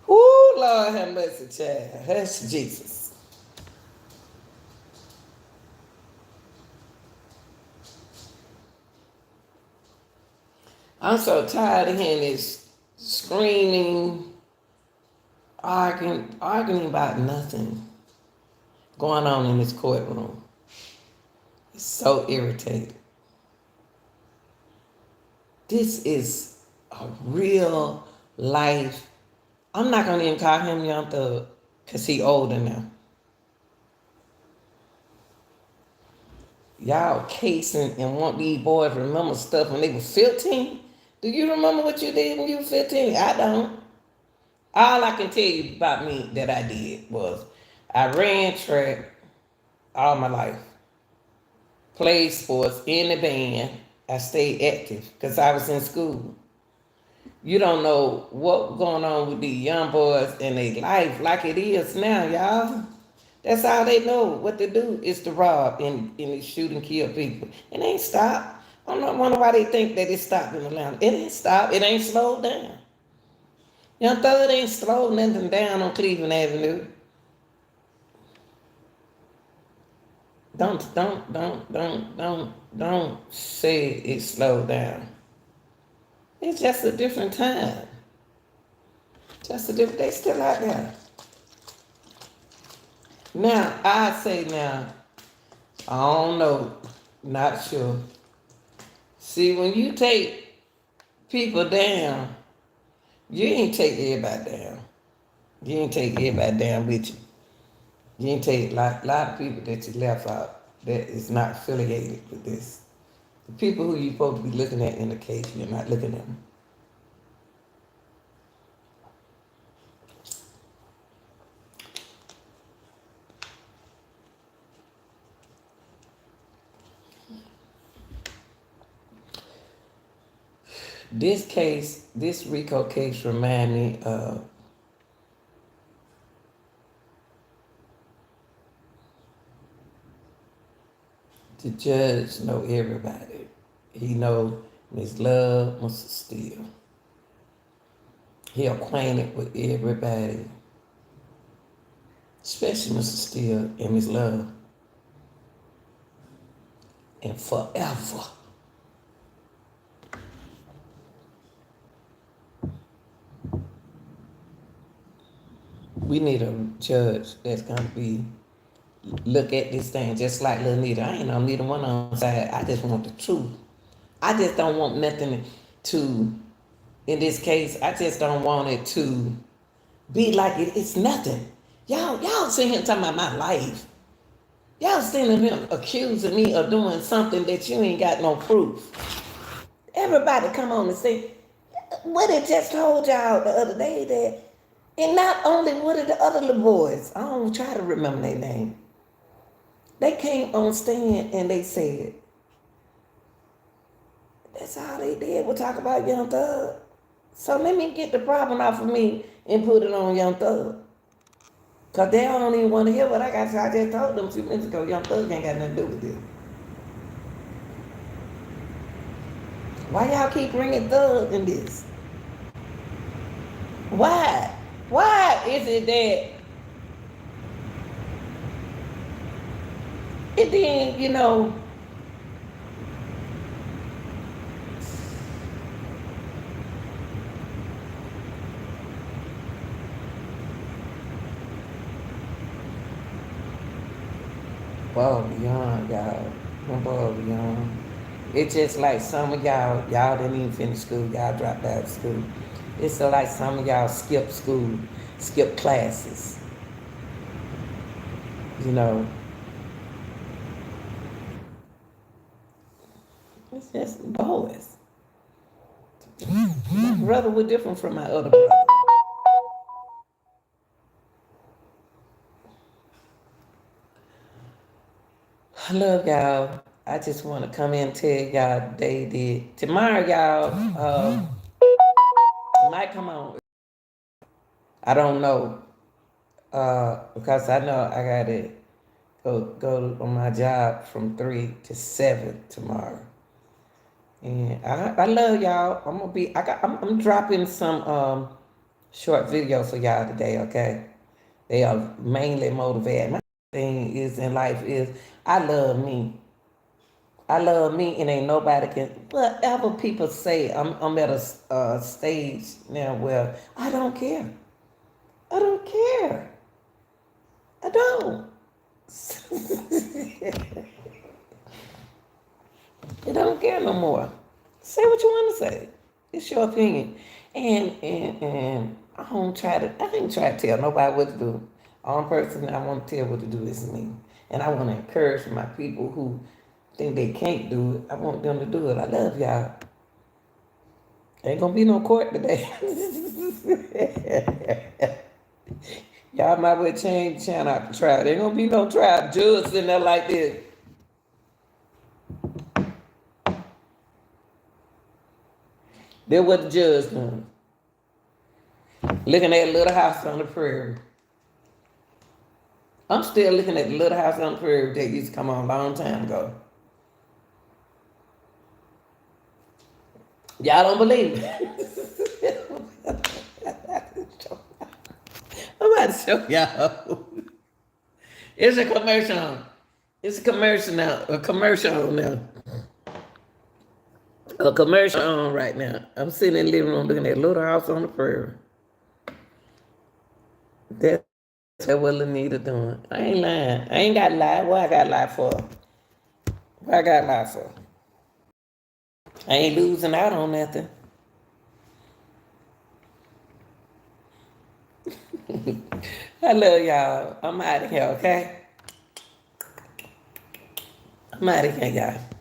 Ooh, Lord have mercy, child. That's Jesus. I'm so tired of hearing this screaming, arguing about nothing going on in this courtroom. It's so irritating. This is a real life. I'm not going to even call him Young Thug because he older now. Y'all casing and want these boys to remember stuff when they were 15. Do you remember what you did when you were 15? I don't. All I can tell you about me that I did was I ran track all my life. Played sports in the band. I stayed active because I was in school. You don't know what's going on with these young boys and their life like it is now, y'all. That's all they know. What to do is to rob and shoot and kill people. It ain't stopped. I don't wonder why they think that it stopped in Atlanta. It ain't stopped. It ain't slowed down. Young Thug ain't slowed nothing down on Cleveland Avenue. Don't say it slowed down. It's just a different time. Just a different, they still out there. Now, I say now, I don't know, not sure. See, when you take people down, you ain't take everybody down. You ain't take everybody down with you. You ain't take a lot of people that you left out that is not affiliated with this. The people who you supposed to be looking at in the case, you're not looking at them. This case, this RICO case remind me of the judge know everybody. He know Miss Love, Mr. Steele. He acquainted with everybody, especially Mr. Steele and Miss Love. And forever. We need a judge that's gonna be look at this thing just like Lil Nita. I ain't on neither one on the side. I just want the truth. I just don't want nothing to, in this case, I just don't want it to be like it's nothing. Y'all sitting here talking about my life. Y'all sitting here accusing me of doing something that you ain't got no proof. Everybody come on and say, what it just told y'all the other day that, and not only what are the other little boys, I don't try to remember their name. They came on stand and they said, that's all they did was talk about Young Thug. So let me get the problem off of me and put it on Young Thug. Because they don't even want to hear what I got to say. I just told them 2 minutes ago, Young Thug ain't got nothing to do with this. Why y'all keep bringing Thug in this? Why? Why is it that it then, above beyond, y'all. Above beyond. It's just like some of y'all didn't even finish school. Y'all dropped out of school. It's like some of y'all skipped school, skipped classes. It's just boys. My brother was different from my other brother. I love y'all. I just want to come in and tell y'all they did. Tomorrow, y'all, might come on. I don't know. Because I know I gotta go on my job from 3 to 7 tomorrow. And I love y'all. I'm dropping some short videos for y'all today, okay? They are mainly motivated. My thing is in life is I love me. I love me and ain't nobody can, whatever people say, I'm at a stage now where I don't care. I don't care. I don't. I don't care no more. Say what you want to say. It's your opinion. And I ain't try to tell nobody what to do. Only person I want to tell what to do is me. And I want to encourage my people who think they can't do it. I want them to do it. I love y'all. Ain't gonna be no court today. Y'all might well change the channel out the trial. There ain't gonna be no trial. Judge sitting there like this. That's what the judge done. Looking at Little House on the Prairie. I'm still looking at the Little House on the Prairie that used to come on a long time ago. Y'all don't believe me. about to show y'all. It's a commercial on. It's a commercial now. A commercial on now. A commercial on right now. I'm sitting in the living room looking at Little House on the Prairie. That's what Lanita doing. I ain't lying. I ain't got to lie. What I got to lie for? What I got to lie for? I ain't losing out on nothing. I love y'all. I'm out of here, okay? I'm out of here, y'all.